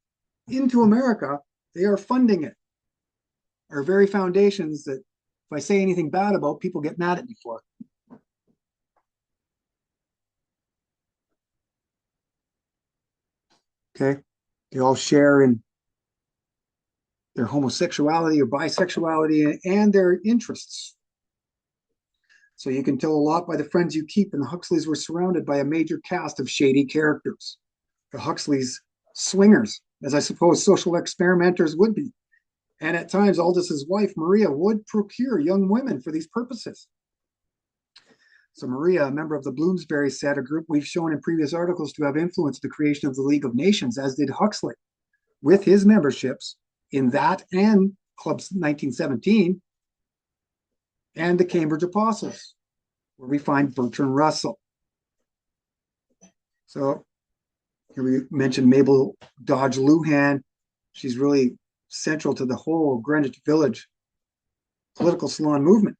into America. They are funding it. Our very foundations that if I say anything bad about, people get mad at me for. Okay. They all share in their homosexuality or bisexuality and their interests. So you can tell a lot by the friends you keep, and the Huxleys were surrounded by a major cast of shady characters. The Huxleys swingers, as I suppose social experimenters would be. And at times, Aldous' wife, Maria, would procure young women for these purposes. So Maria, a member of the Bloomsbury set, a group we've shown in previous articles to have influenced the creation of the League of Nations, as did Huxley, with his memberships in that and Club 1917 and the Cambridge Apostles, where we find Bertrand Russell. So here we mentioned Mabel Dodge Luhan. She's really central to the whole Greenwich Village political salon movement.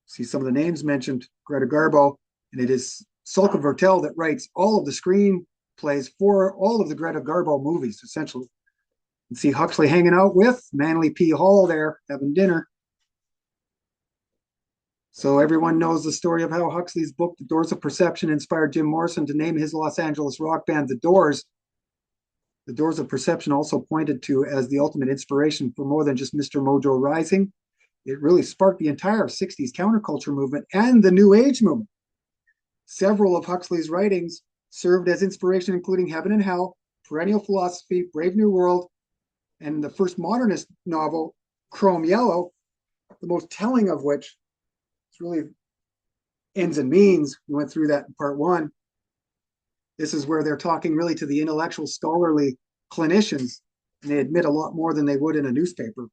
See some of the names mentioned, Greta Garbo, and it is Sulka Vertel that writes all of the screenplays for all of the Greta Garbo movies, essentially. You see Huxley hanging out with Manly P. Hall there, having dinner. So everyone knows the story of how Huxley's book, The Doors of Perception, inspired Jim Morrison to name his Los Angeles rock band The Doors. The Doors of Perception also pointed to as the ultimate inspiration for more than just Mr. Mojo Rising. It really sparked the entire 60s counterculture movement and the New Age movement. Several of Huxley's writings served as inspiration, including Heaven and Hell, Perennial Philosophy, Brave New World, and the first modernist novel, Chrome Yellow, the most telling of which is really Ends and Means. We went through that in part one. This is where they're talking really to the intellectual, scholarly clinicians, and they admit a lot more than they would in a newspaper.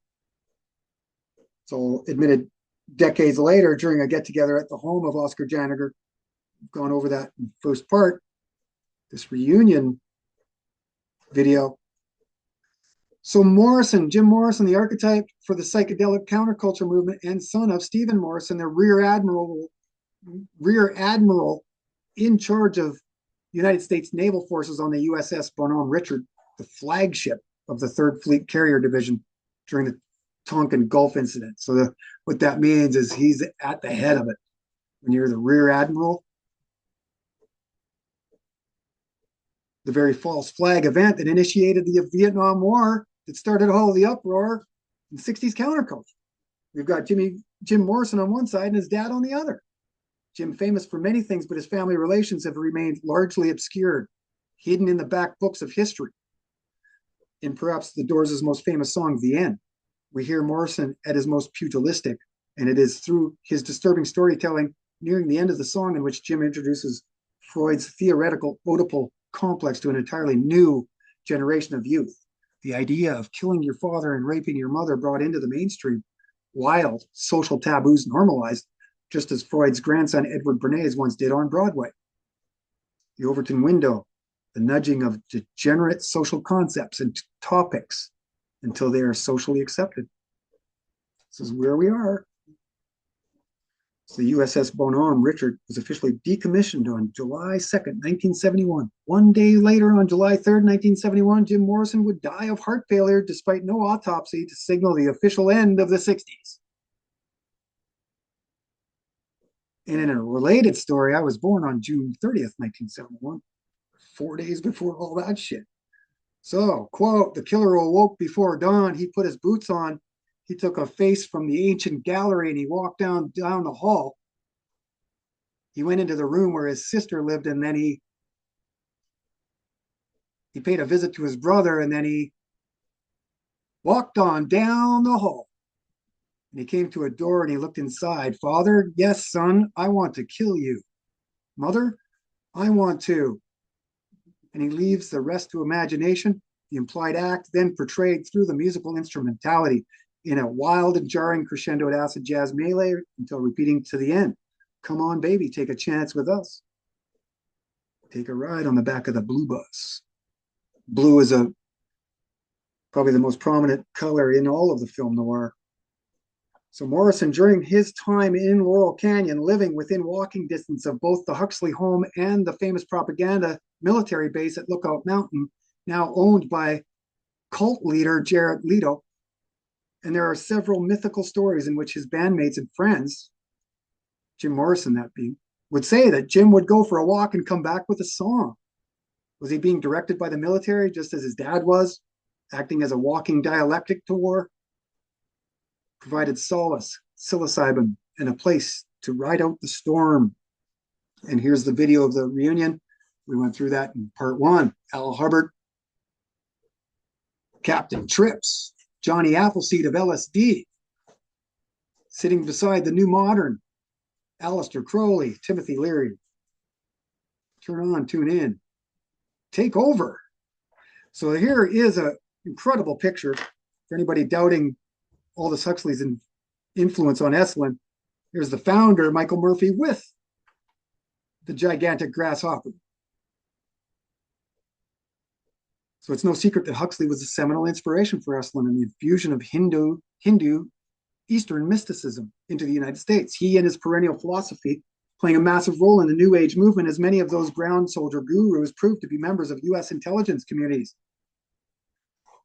So admitted decades later during a get-together at the home of Oscar Janiger. We've gone over that in the first part, this reunion video. So Morrison, Jim Morrison, the archetype for the psychedelic counterculture movement and son of Stephen Morrison, the rear admiral in charge of United States naval forces on the USS Bonhomme Richard, the flagship of the 3rd Fleet Carrier Division during the Tonkin Gulf incident. So what that means is he's at the head of it. When you're the rear admiral, the very false flag event that initiated the Vietnam War, that started all of the uproar in 60s counterculture. We've got Jim Morrison on one side and his dad on the other. Jim famous for many things, but his family relations have remained largely obscured, hidden in the back books of history. In perhaps the Doors' most famous song, The End, we hear Morrison at his most pugilistic, and it is through his disturbing storytelling nearing the end of the song in which Jim introduces Freud's theoretical Oedipal complex to an entirely new generation of youth. The idea of killing your father and raping your mother brought into the mainstream, wild social taboos normalized, just as Freud's grandson Edward Bernays once did on Broadway. The Overton window, the nudging of degenerate social concepts and topics until they are socially accepted. This is where we are. So the USS Bonhomme Richard was officially decommissioned on July 2nd, 1971. One day later, on July 3rd, 1971, Jim Morrison would die of heart failure despite no autopsy to signal the official end of the 60s. And in a related story, I was born on June 30th, 1971, 4 days before all that shit. So, quote, the killer awoke before dawn. He put his boots on. He took a face from the ancient gallery and he walked down the hall. He went into the room where his sister lived, and then he paid a visit to his brother, and then he walked on down the hall. And he came to a door and he looked inside. Father, yes, son, I want to kill you. Mother, I want to. And he leaves the rest to imagination. The implied act then portrayed through the musical instrumentality in a wild and jarring crescendoed acid jazz melee until repeating to the end. Come on, baby, take a chance with us. Take a ride on the back of the blue bus. Blue is probably the most prominent color in all of the film noir. So Morrison, during his time in Laurel Canyon, living within walking distance of both the Huxley home and the famous propaganda military base at Lookout Mountain, now owned by cult leader Jared Leto. And there are several mythical stories in which his bandmates and friends, Jim Morrison that being, would say that Jim would go for a walk and come back with a song. Was he being directed by the military just as his dad was, acting as a walking dialectic to war? Provided solace, psilocybin, and a place to ride out the storm. And here's the video of the reunion. We went through that in part one. Al Hubbard, Captain Trips, Johnny Appleseed of LSD, sitting beside the new modern, Aleister Crowley, Timothy Leary. Turn on, tune in, take over. So here is an incredible picture for anybody doubting Aldous Huxley's influence on Esalen. Here's the founder, Michael Murphy, with the gigantic grasshopper. So it's no secret that Huxley was a seminal inspiration for Esalen and the infusion of Hindu Eastern mysticism into the United States. He and his perennial philosophy playing a massive role in the New Age movement, as many of those ground soldier gurus proved to be members of U.S. intelligence communities.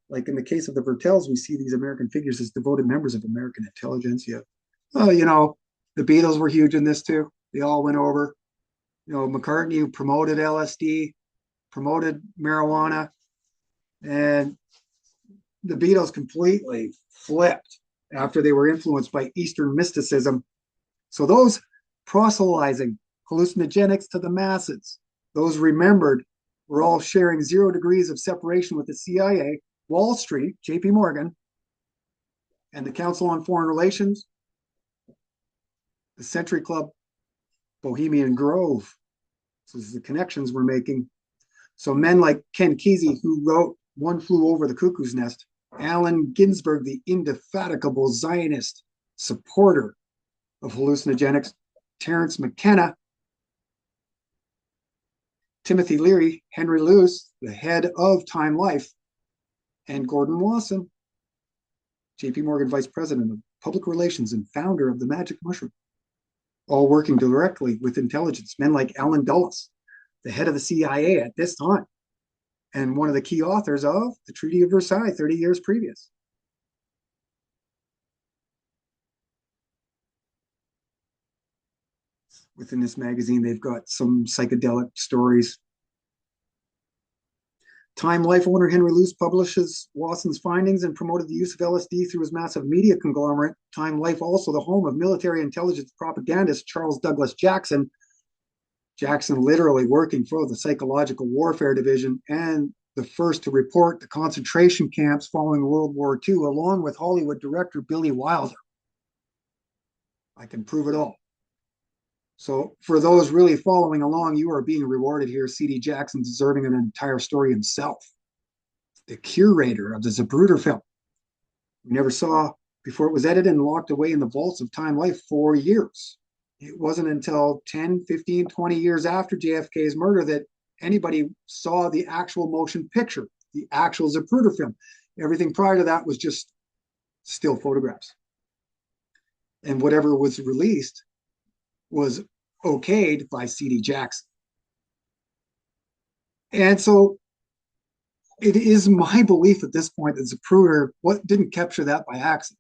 Like in the case of the Vertels, we see these American figures as devoted members of American intelligence. Yeah. Oh, the Beatles were huge in this too. They all went over. McCartney promoted LSD, promoted marijuana, and the Beatles completely flipped after they were influenced by Eastern mysticism. So those proselytizing hallucinogenics to the masses, those remembered, were all sharing 0 degrees of separation with the CIA, Wall Street, JP Morgan, and the Council on Foreign Relations, the Century Club, Bohemian Grove. So this is the connections we're making. So men like Ken Kesey, who wrote One Flew Over the Cuckoo's Nest, Allen Ginsberg, the indefatigable Zionist supporter of hallucinogenics, Terence McKenna, Timothy Leary, Henry Luce, the head of Time Life, and Gordon Wasson, JP Morgan Vice President of Public Relations and founder of the Magic Mushroom, all working directly with intelligence. Men like Allen Dulles, the head of the CIA at this time, and one of the key authors of the Treaty of Versailles 30 years previous. Within this magazine, they've got some psychedelic stories. Time Life owner Henry Luce publishes Wasson's findings and promoted the use of LSD through his massive media conglomerate. Time Life, also the home of military intelligence propagandist Charles Douglas Jackson. Jackson literally working for the Psychological Warfare Division and the first to report the concentration camps following World War II, along with Hollywood director Billy Wilder. I can prove it all. So for those really following along, you are being rewarded here. C.D. Jackson deserving an entire story himself. The curator of the Zapruder film. We never saw before it was edited and locked away in the vaults of Time Life for years. It wasn't until 10, 15, 20 years after JFK's murder that anybody saw the actual motion picture, the actual Zapruder film. Everything prior to that was just still photographs. And whatever was released was okayed by C.D. Jackson. And so it is my belief at this point that Zapruder didn't capture that by accident.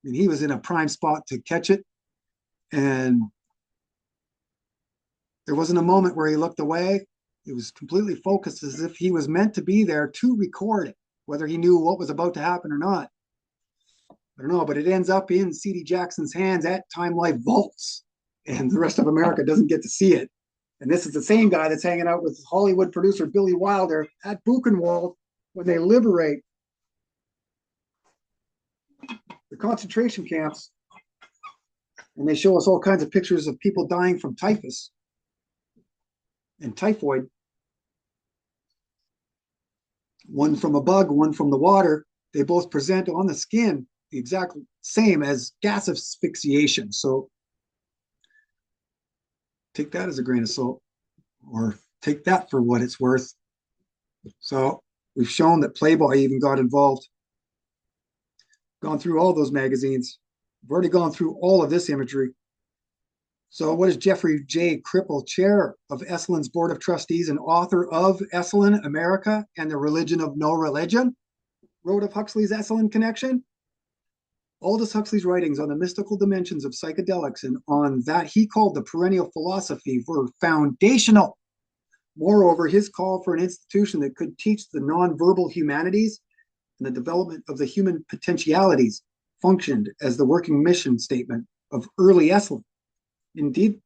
I mean, he was in a prime spot to catch it, and there wasn't a moment where he looked away. He was completely focused as if he was meant to be there to record it, whether he knew what was about to happen or not. I don't know, but it ends up in C.D. Jackson's hands at Time Life Vaults, and the rest of America doesn't get to see it. And this is the same guy that's hanging out with Hollywood producer Billy Wilder at Buchenwald when they liberate the concentration camps. And they show us all kinds of pictures of people dying from typhus and typhoid. One from a bug, one from the water. They both present on the skin the exact same as gas asphyxiation. So take that as a grain of salt, or take that for what it's worth. So we've shown that Playboy even got involved. Gone through all those magazines. We've already gone through all of this imagery. So what is Jeffrey J. Cripple, chair of Esalen's Board of Trustees and author of Esalen, America and the Religion of No Religion, wrote of Huxley's Esalen connection? Aldous Huxley's writings on the mystical dimensions of psychedelics and on that he called the perennial philosophy were foundational. Moreover, his call for an institution that could teach the nonverbal humanities and the development of the human potentialities functioned as the working mission statement of early Esalen. Indeed,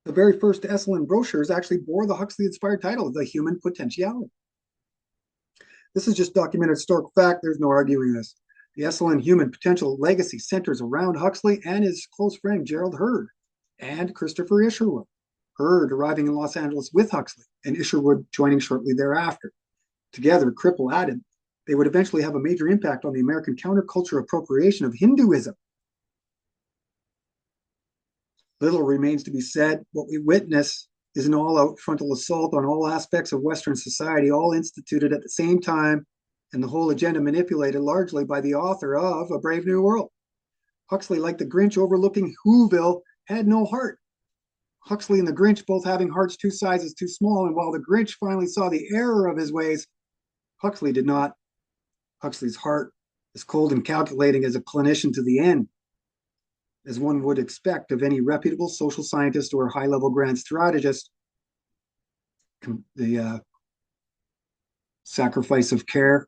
the very first Esalen brochures actually bore the Huxley-inspired title of The Human Potentiality. This is just documented historical fact. There's no arguing this. The Esalen human potential legacy centers around Huxley and his close friend Gerald Hurd and Christopher Isherwood. Hurd arriving in Los Angeles with Huxley and Isherwood joining shortly thereafter. Together, Cripple added, they would eventually have a major impact on the American counterculture appropriation of Hinduism. Little remains to be said. What we witness is an all-out frontal assault on all aspects of Western society, all instituted at the same time, and the whole agenda manipulated largely by the author of A Brave New World. Huxley, like the Grinch overlooking Whoville, had no heart. Huxley and the Grinch both having hearts 2 sizes too small, and while the Grinch finally saw the error of his ways, Huxley did not. Huxley's heart is cold and calculating as a clinician to the end, as one would expect of any reputable social scientist or high-level grand strategist. The Sacrifice of Care,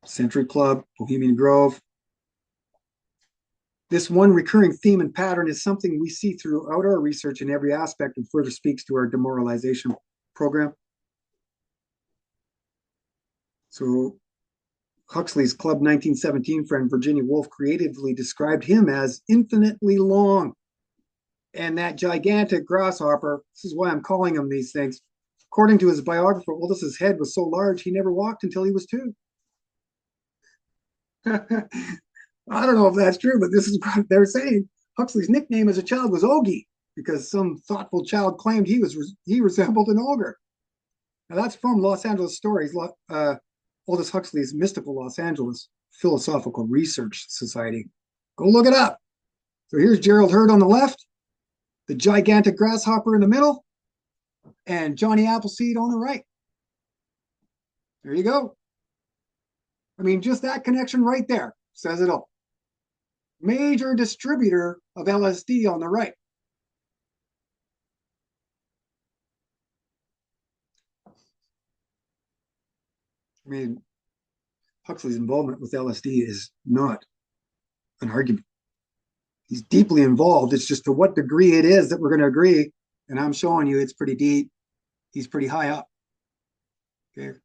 Century Club, Bohemian Grove. This one recurring theme and pattern is something we see throughout our research in every aspect and further speaks to our demoralization program. So Huxley's Club 1917 friend Virginia Woolf creatively described him as infinitely long. And that gigantic grasshopper, this is why I'm calling him these things. According to his biographer, Aldous' head was so large he never walked until he was 2. I don't know if that's true, but this is what they're saying. Huxley's nickname as a child was Ogie because some thoughtful child claimed he resembled an ogre. Now that's from Los Angeles Stories, Aldous Huxley's Mystical Los Angeles Philosophical Research Society. Go look it up. So here's Gerald Hurd on the left, the gigantic grasshopper in the middle, and Johnny Appleseed on the right. There you go. I mean, just that connection right there says it all. Major distributor of LSD on the right. I mean, Huxley's involvement with LSD is not an argument. He's deeply involved. It's just to what degree it is that we're going to agree. And I'm showing you it's pretty deep. He's pretty high up. Okay.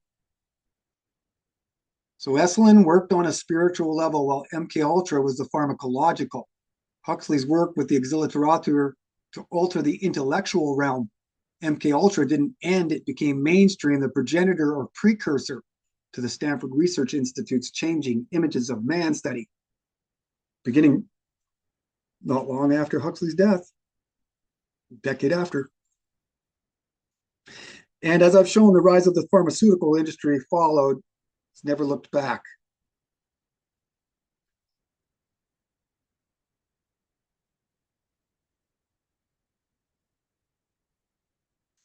So Esalen worked on a spiritual level while MKUltra was the pharmacological. Huxley's work with the exhilarator to alter the intellectual realm. MKUltra didn't end, it became mainstream, the progenitor or precursor to the Stanford Research Institute's Changing Images of Man study, beginning not long after Huxley's death, a decade after. And as I've shown, the rise of the pharmaceutical industry followed. It's never looked back.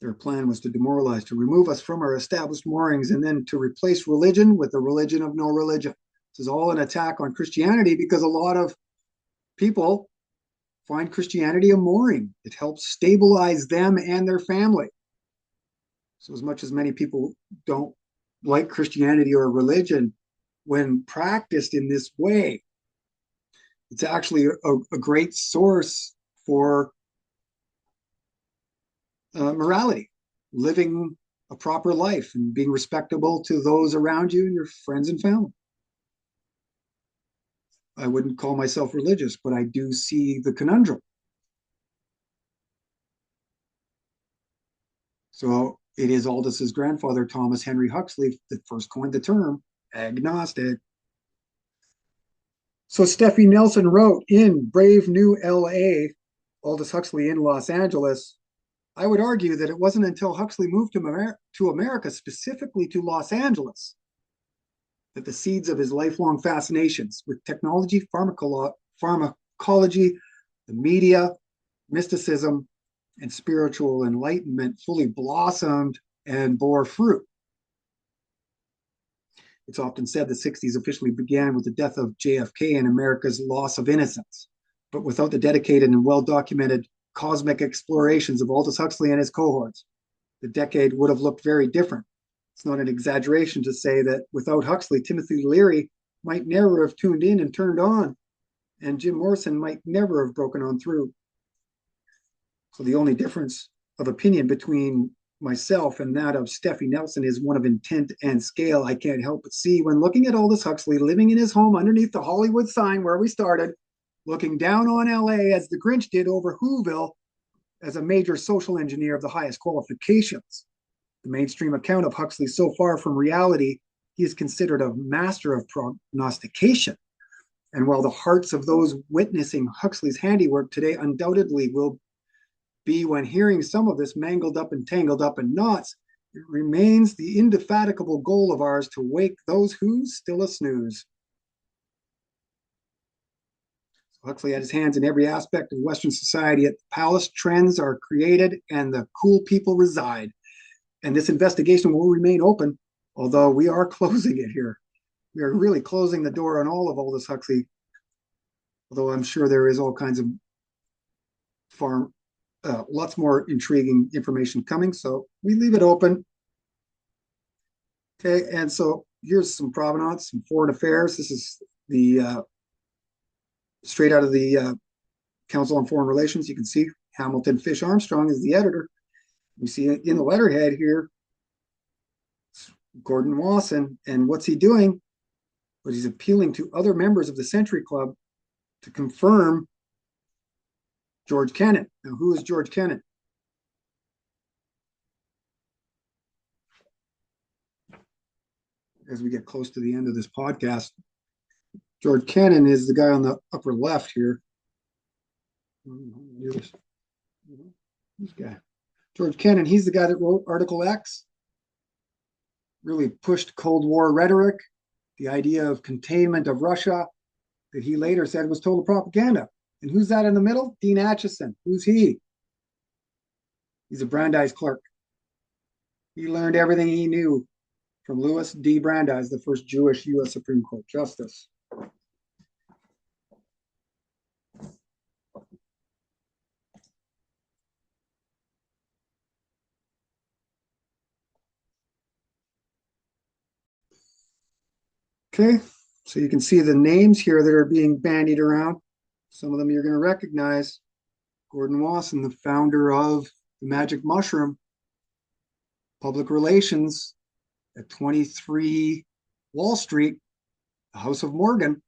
Their plan was to demoralize, to remove us from our established moorings, and then to replace religion with the religion of no religion. This is all an attack on Christianity because a lot of people find Christianity a mooring. It helps stabilize them and their family. So as much as many people don't like Christianity or religion, when practiced in this way, it's actually a great source for morality, living a proper life and being respectable to those around you and your friends and family. I wouldn't call myself religious, but I do see the conundrum. So it is Aldous' grandfather, Thomas Henry Huxley, that first coined the term agnostic. So Steffi Nelson wrote in Brave New LA, Aldous Huxley in Los Angeles, I would argue that it wasn't until Huxley moved to America, specifically to Los Angeles, that the seeds of his lifelong fascinations with technology, pharmacology, the media, mysticism, and spiritual enlightenment fully blossomed and bore fruit. It's often said the 60s officially began with the death of JFK and America's loss of innocence. But without the dedicated and well-documented cosmic explorations of Aldous Huxley and his cohorts, the decade would have looked very different. It's not an exaggeration to say that without Huxley, Timothy Leary might never have tuned in and turned on, and Jim Morrison might never have broken on through. So the only difference of opinion between myself and that of Steffi Nelson is one of intent and scale. I can't help but see when looking at Aldous Huxley living in his home underneath the Hollywood sign where we started, looking down on LA as the Grinch did over Whoville as a major social engineer of the highest qualifications. The mainstream account of Huxley so far from reality, he is considered a master of prognostication. And while the hearts of those witnessing Huxley's handiwork today undoubtedly will be, when hearing some of this, mangled up and tangled up in knots, it remains the indefatigable goal of ours to wake those who still a snooze. Huxley had his hands in every aspect of Western society. At the palace, trends are created and the cool people reside. And this investigation will remain open, although we are closing it here. We are really closing the door on all of Aldous Huxley, although I'm sure there is all kinds of lots more intriguing information coming. So we leave it open. Okay, and so here's some provenance, some foreign affairs. This is the straight out of the Council on Foreign Relations. You can see Hamilton Fish Armstrong is the editor. We see in the letterhead here, Gordon Wasson, and what's he doing? But he's appealing to other members of the Century Club to confirm George Kennan. Now, who is George Kennan? As we get close to the end of this podcast, George Kennan is the guy on the upper left here. This guy. George Kennan, he's the guy that wrote Article X, really pushed Cold War rhetoric, the idea of containment of Russia that he later said was total propaganda. And who's that in the middle? Dean Acheson. Who's he? He's a Brandeis clerk. He learned everything he knew from Louis D. Brandeis, the first Jewish U.S. Supreme Court justice. Okay, so you can see the names here that are being bandied around. Some of them you're going to recognize. Gordon Wasson, the founder of the Magic Mushroom, public relations at 23 Wall Street, the House of Morgan,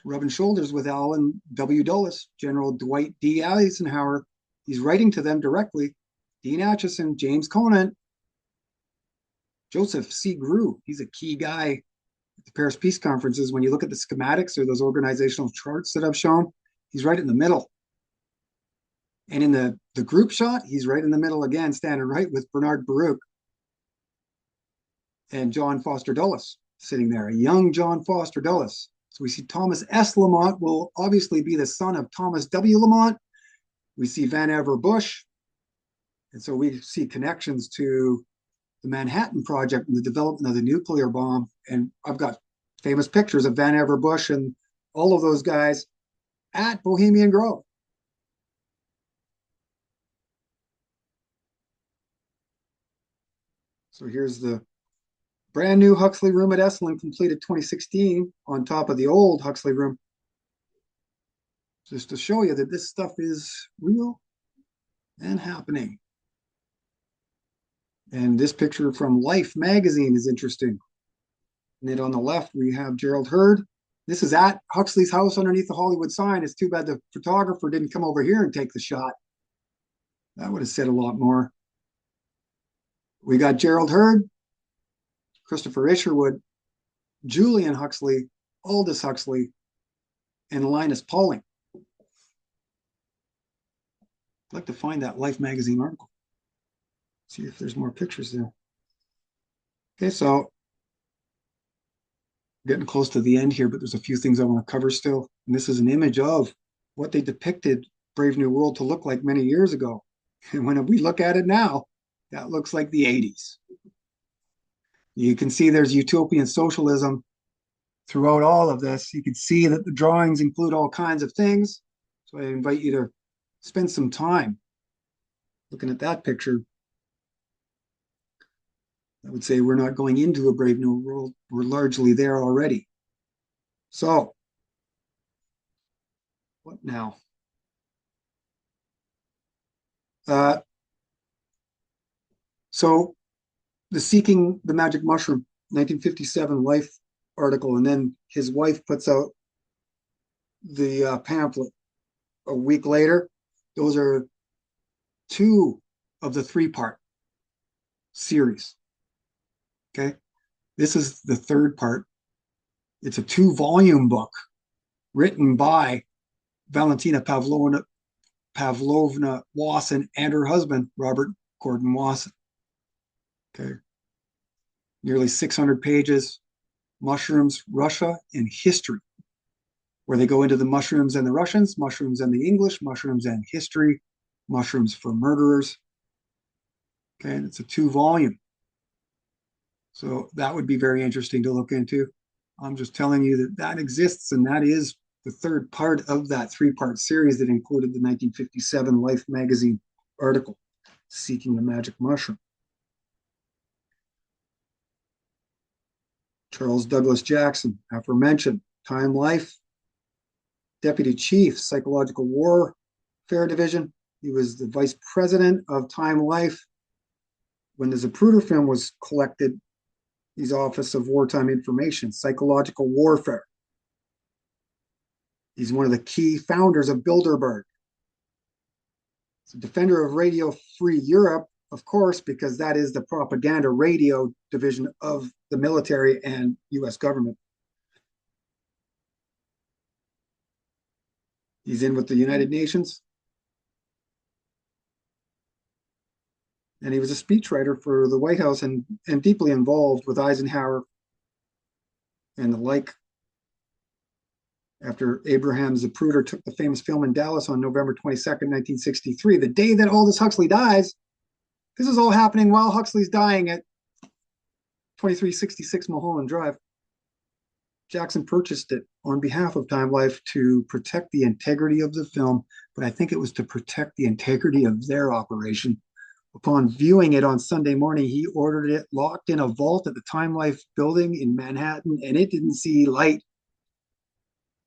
rubbing shoulders with Allen W. Dulles, General Dwight D. Eisenhower. He's writing to them directly. Dean Acheson, James Conant, Joseph C. Grew. He's a key guy at the Paris Peace Conferences. When you look at the schematics or those organizational charts that I've shown, he's right in the middle. And in the group shot, he's right in the middle again, standing right with Bernard Baruch and John Foster Dulles sitting there, a young John Foster Dulles. So we see Thomas S. Lamont will obviously be the son of Thomas W. Lamont. We see Vannevar Bush, And so we see connections to the Manhattan Project and the development of the nuclear bomb. And I've got famous pictures of Vannevar Bush and all of those guys at Bohemian Grove. So here's the brand new Huxley room at Esalen, completed 2016 on top of the old Huxley room. Just to show you that this stuff is real and happening. And this picture from Life magazine is interesting. And then on the left, we have Gerald Hurd. This is at Huxley's house underneath the Hollywood sign. It's too bad the photographer didn't come over here and take the shot. That would have said a lot more. We got Gerald Hurd, Christopher Isherwood, Julian Huxley, Aldous Huxley, and Linus Pauling. I'd like to find that Life magazine article. See if there's more pictures there. Okay, so getting close to the end here, but there's a few things I want to cover still. And this is an image of what they depicted Brave New World to look like many years ago. And when we look at it now, that looks like the 80s. You can see there's utopian socialism throughout all of this. You can see that the drawings include all kinds of things. So I invite you to spend some time looking at that picture. I would say we're not going into a Brave New World. We're largely there already. So, what now? So, the Seeking the Magic Mushroom, 1957 Life article, and then his wife puts out the pamphlet a week later. Those are two of the three-part series. Okay, this is the third part. It's a 2-volume book written by Valentina Pavlovna Wasson and her husband, Robert Gordon Wasson. Okay, nearly 600 pages, Mushrooms, Russia, and History, where they go into the mushrooms and the Russians, mushrooms and the English, mushrooms and history, mushrooms for murderers. Okay, and it's a 2-volume. So that would be very interesting to look into. I'm just telling you that that exists, and that is the third part of that 3-part series that included the 1957 Life magazine article, Seeking the Magic Mushroom. Charles Douglas Jackson, aforementioned, Time Life, Deputy Chief, Psychological Warfare Division. He was the Vice President of Time Life. When the Zapruder film was collected, his Office of Wartime Information, Psychological Warfare. He's one of the key founders of Bilderberg. He's a defender of Radio Free Europe, of course, because that is the propaganda radio division of the military and US government. He's in with the United Nations. And he was a speechwriter for the White House and deeply involved with Eisenhower and the like. After Abraham Zapruder took the famous film in Dallas on November 22nd, 1963, the day that Aldous Huxley dies, this is all happening while Huxley's dying at 2366 Mulholland Drive. Jackson purchased it on behalf of Time Life to protect the integrity of the film, but I think it was to protect the integrity of their operation. Upon viewing it on Sunday morning, he ordered it locked in a vault at the Time Life building in Manhattan, and it didn't see light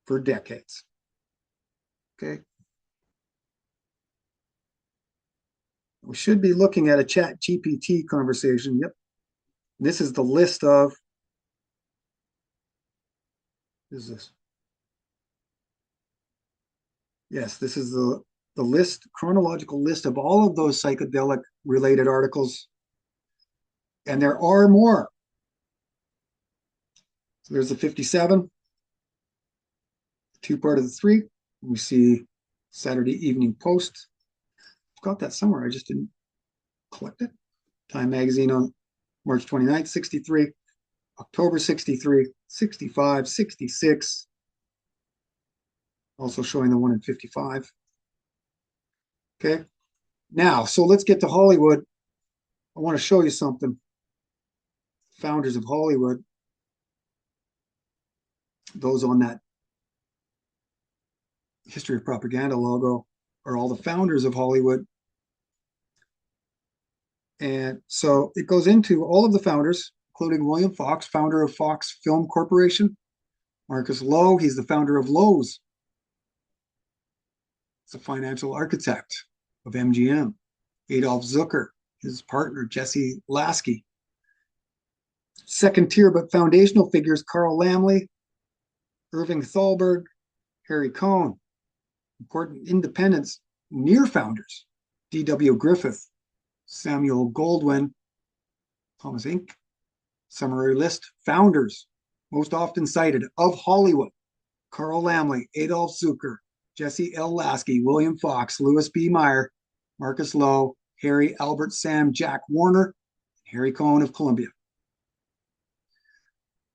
for decades. Okay. We should be looking at a Chat GPT conversation. Yep. This is the list of, what is this? Yes, this is the list, chronological list of all of those psychedelic related articles. And there are more. So there's the 57, 2-part of the 3. We see Saturday Evening Post. I've got that somewhere. I just didn't collect it. Time Magazine on March 29th, 63, October 63, 65, 66. Also showing the one in 55. Okay. Now, so let's get to Hollywood. I want to show you something. Founders of Hollywood, those on that history of propaganda logo, are all the founders of Hollywood. And so it goes into all of the founders, including William Fox, founder of Fox Film Corporation. Marcus Lowe, he's the founder of Lowe's. He's a financial architect of MGM. Adolf Zucker, his partner, Jesse Lasky. Second tier but foundational figures, Carl Laemmle, Irving Thalberg, Harry Cohn. Important independents, near founders, D.W. Griffith, Samuel Goldwyn, Thomas Inc. Summary list, founders, most often cited, of Hollywood: Carl Laemmle, Adolf Zucker, Jesse L. Lasky, William Fox, Louis B. Mayer, Marcus Lowe, Harry Albert Sam Jack Warner, Harry Cohn of Columbia.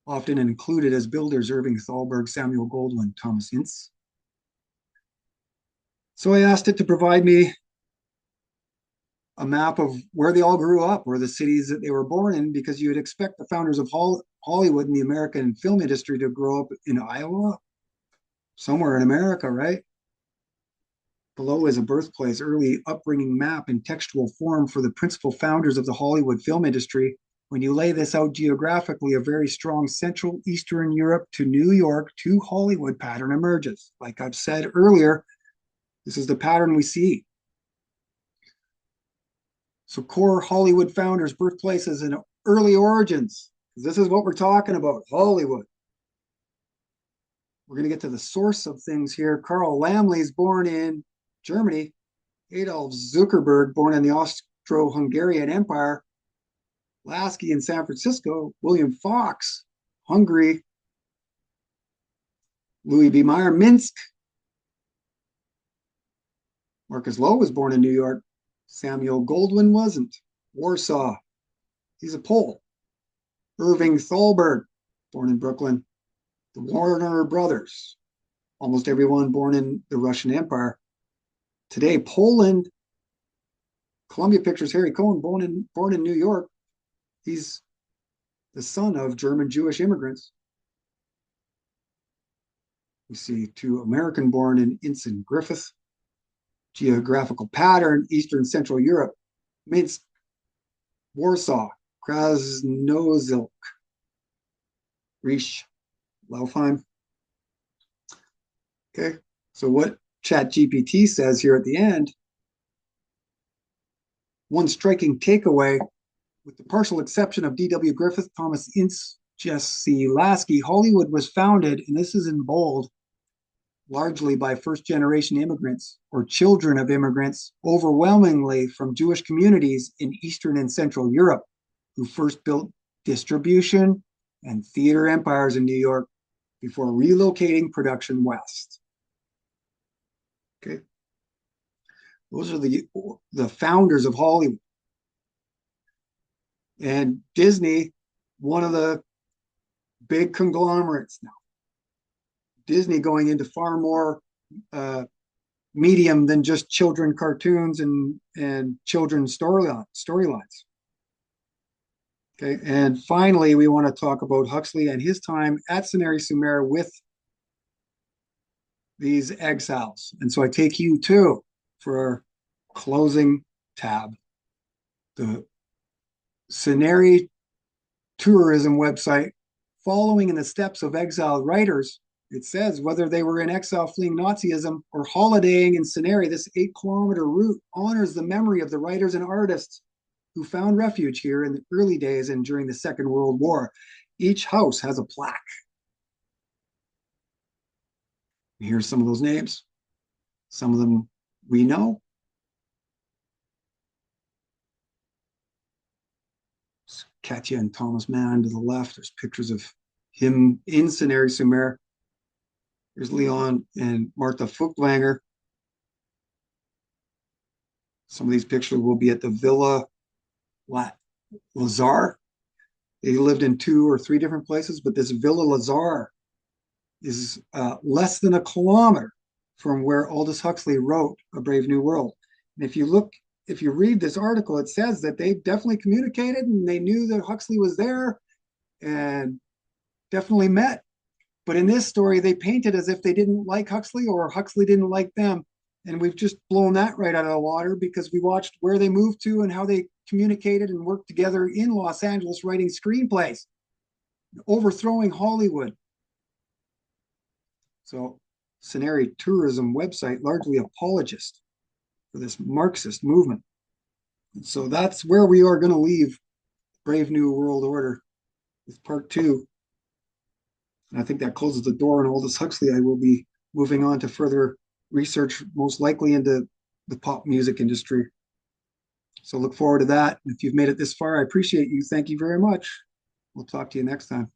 Often included as builders, Irving Thalberg, Samuel Goldwyn, Thomas Ince. So I asked it to provide me a map of where they all grew up, or the cities that they were born in, because you would expect the founders of Hollywood and the American film industry to grow up in Iowa, somewhere in America, right? Below is a birthplace, early upbringing map in textual form for the principal founders of the Hollywood film industry. When you lay this out geographically, a very strong Central Eastern Europe to New York to Hollywood pattern emerges. Like I've said earlier, this is the pattern we see. So core Hollywood founders, birthplaces, and early origins. This is what we're talking about, Hollywood. We're going to get to the source of things here. Carl Laemmle is born in Germany. Adolf Zuckerberg, born in the Austro-Hungarian Empire. Lasky in San Francisco. William Fox, Hungary. Louis B. Mayer, Minsk. Marcus Lowe was born in New York. Samuel Goldwyn wasn't. Warsaw. He's a Pole. Irving Thalberg, born in Brooklyn. The Warner brothers. Almost everyone born in the Russian Empire. Today, Poland. Columbia Pictures, Harry Cohn, born in New York. He's the son of German Jewish immigrants. We see two American-born in Ince and Griffith. Geographical pattern, Eastern Central Europe. Minsk, Warsaw, Krasnozilk, Riech, Laufheim. Okay, so what ChatGPT says here at the end, one striking takeaway, with the partial exception of D.W. Griffith, Thomas Ince, Jesse Lasky, Hollywood was founded, and this is in bold, largely by first-generation immigrants or children of immigrants, overwhelmingly from Jewish communities in Eastern and Central Europe, who first built distribution and theater empires in New York before relocating production west. Okay, those are the founders of Hollywood. And Disney, one of the big conglomerates now. Disney going into far more medium than just children cartoons and children's storylines. Okay, and finally, we want to talk about Huxley and his time at Sanary-sur-Mer with these exiles. And so I take you too for our closing tab. The Sanary tourism website, following in the steps of exiled writers. It says whether they were in exile fleeing Nazism or holidaying in Sanary, this 8-kilometer route honors the memory of the writers and artists who found refuge here in the early days and during the Second World War. Each house has a plaque. Here's some of those names. Some of them we know. Katya and Thomas Mann to the left. There's pictures of him in Sanary-sur-Mer. There's Leon and Martha Furtwängler. Some of these pictures will be at the Villa Lazare. They lived in 2 or 3 different places, but this Villa Lazare is less than a kilometer from where Aldous Huxley wrote A Brave New World. And if you look if you read this article, it says that they definitely communicated and they knew that Huxley was there and definitely met. But in this story, they painted as if they didn't like Huxley or Huxley didn't like them. And we've just blown that right out of the water because we watched where they moved to and how they communicated and worked together in Los Angeles writing screenplays, overthrowing Hollywood. So, Scenario Tourism website, largely apologist for this Marxist movement. And so that's where we are going to leave Brave New World Order with part 2. And I think that closes the door on Aldous Huxley. I will be moving on to further research, most likely into the pop music industry. So look forward to that. And if you've made it this far, I appreciate you. Thank you very much. We'll talk to you next time.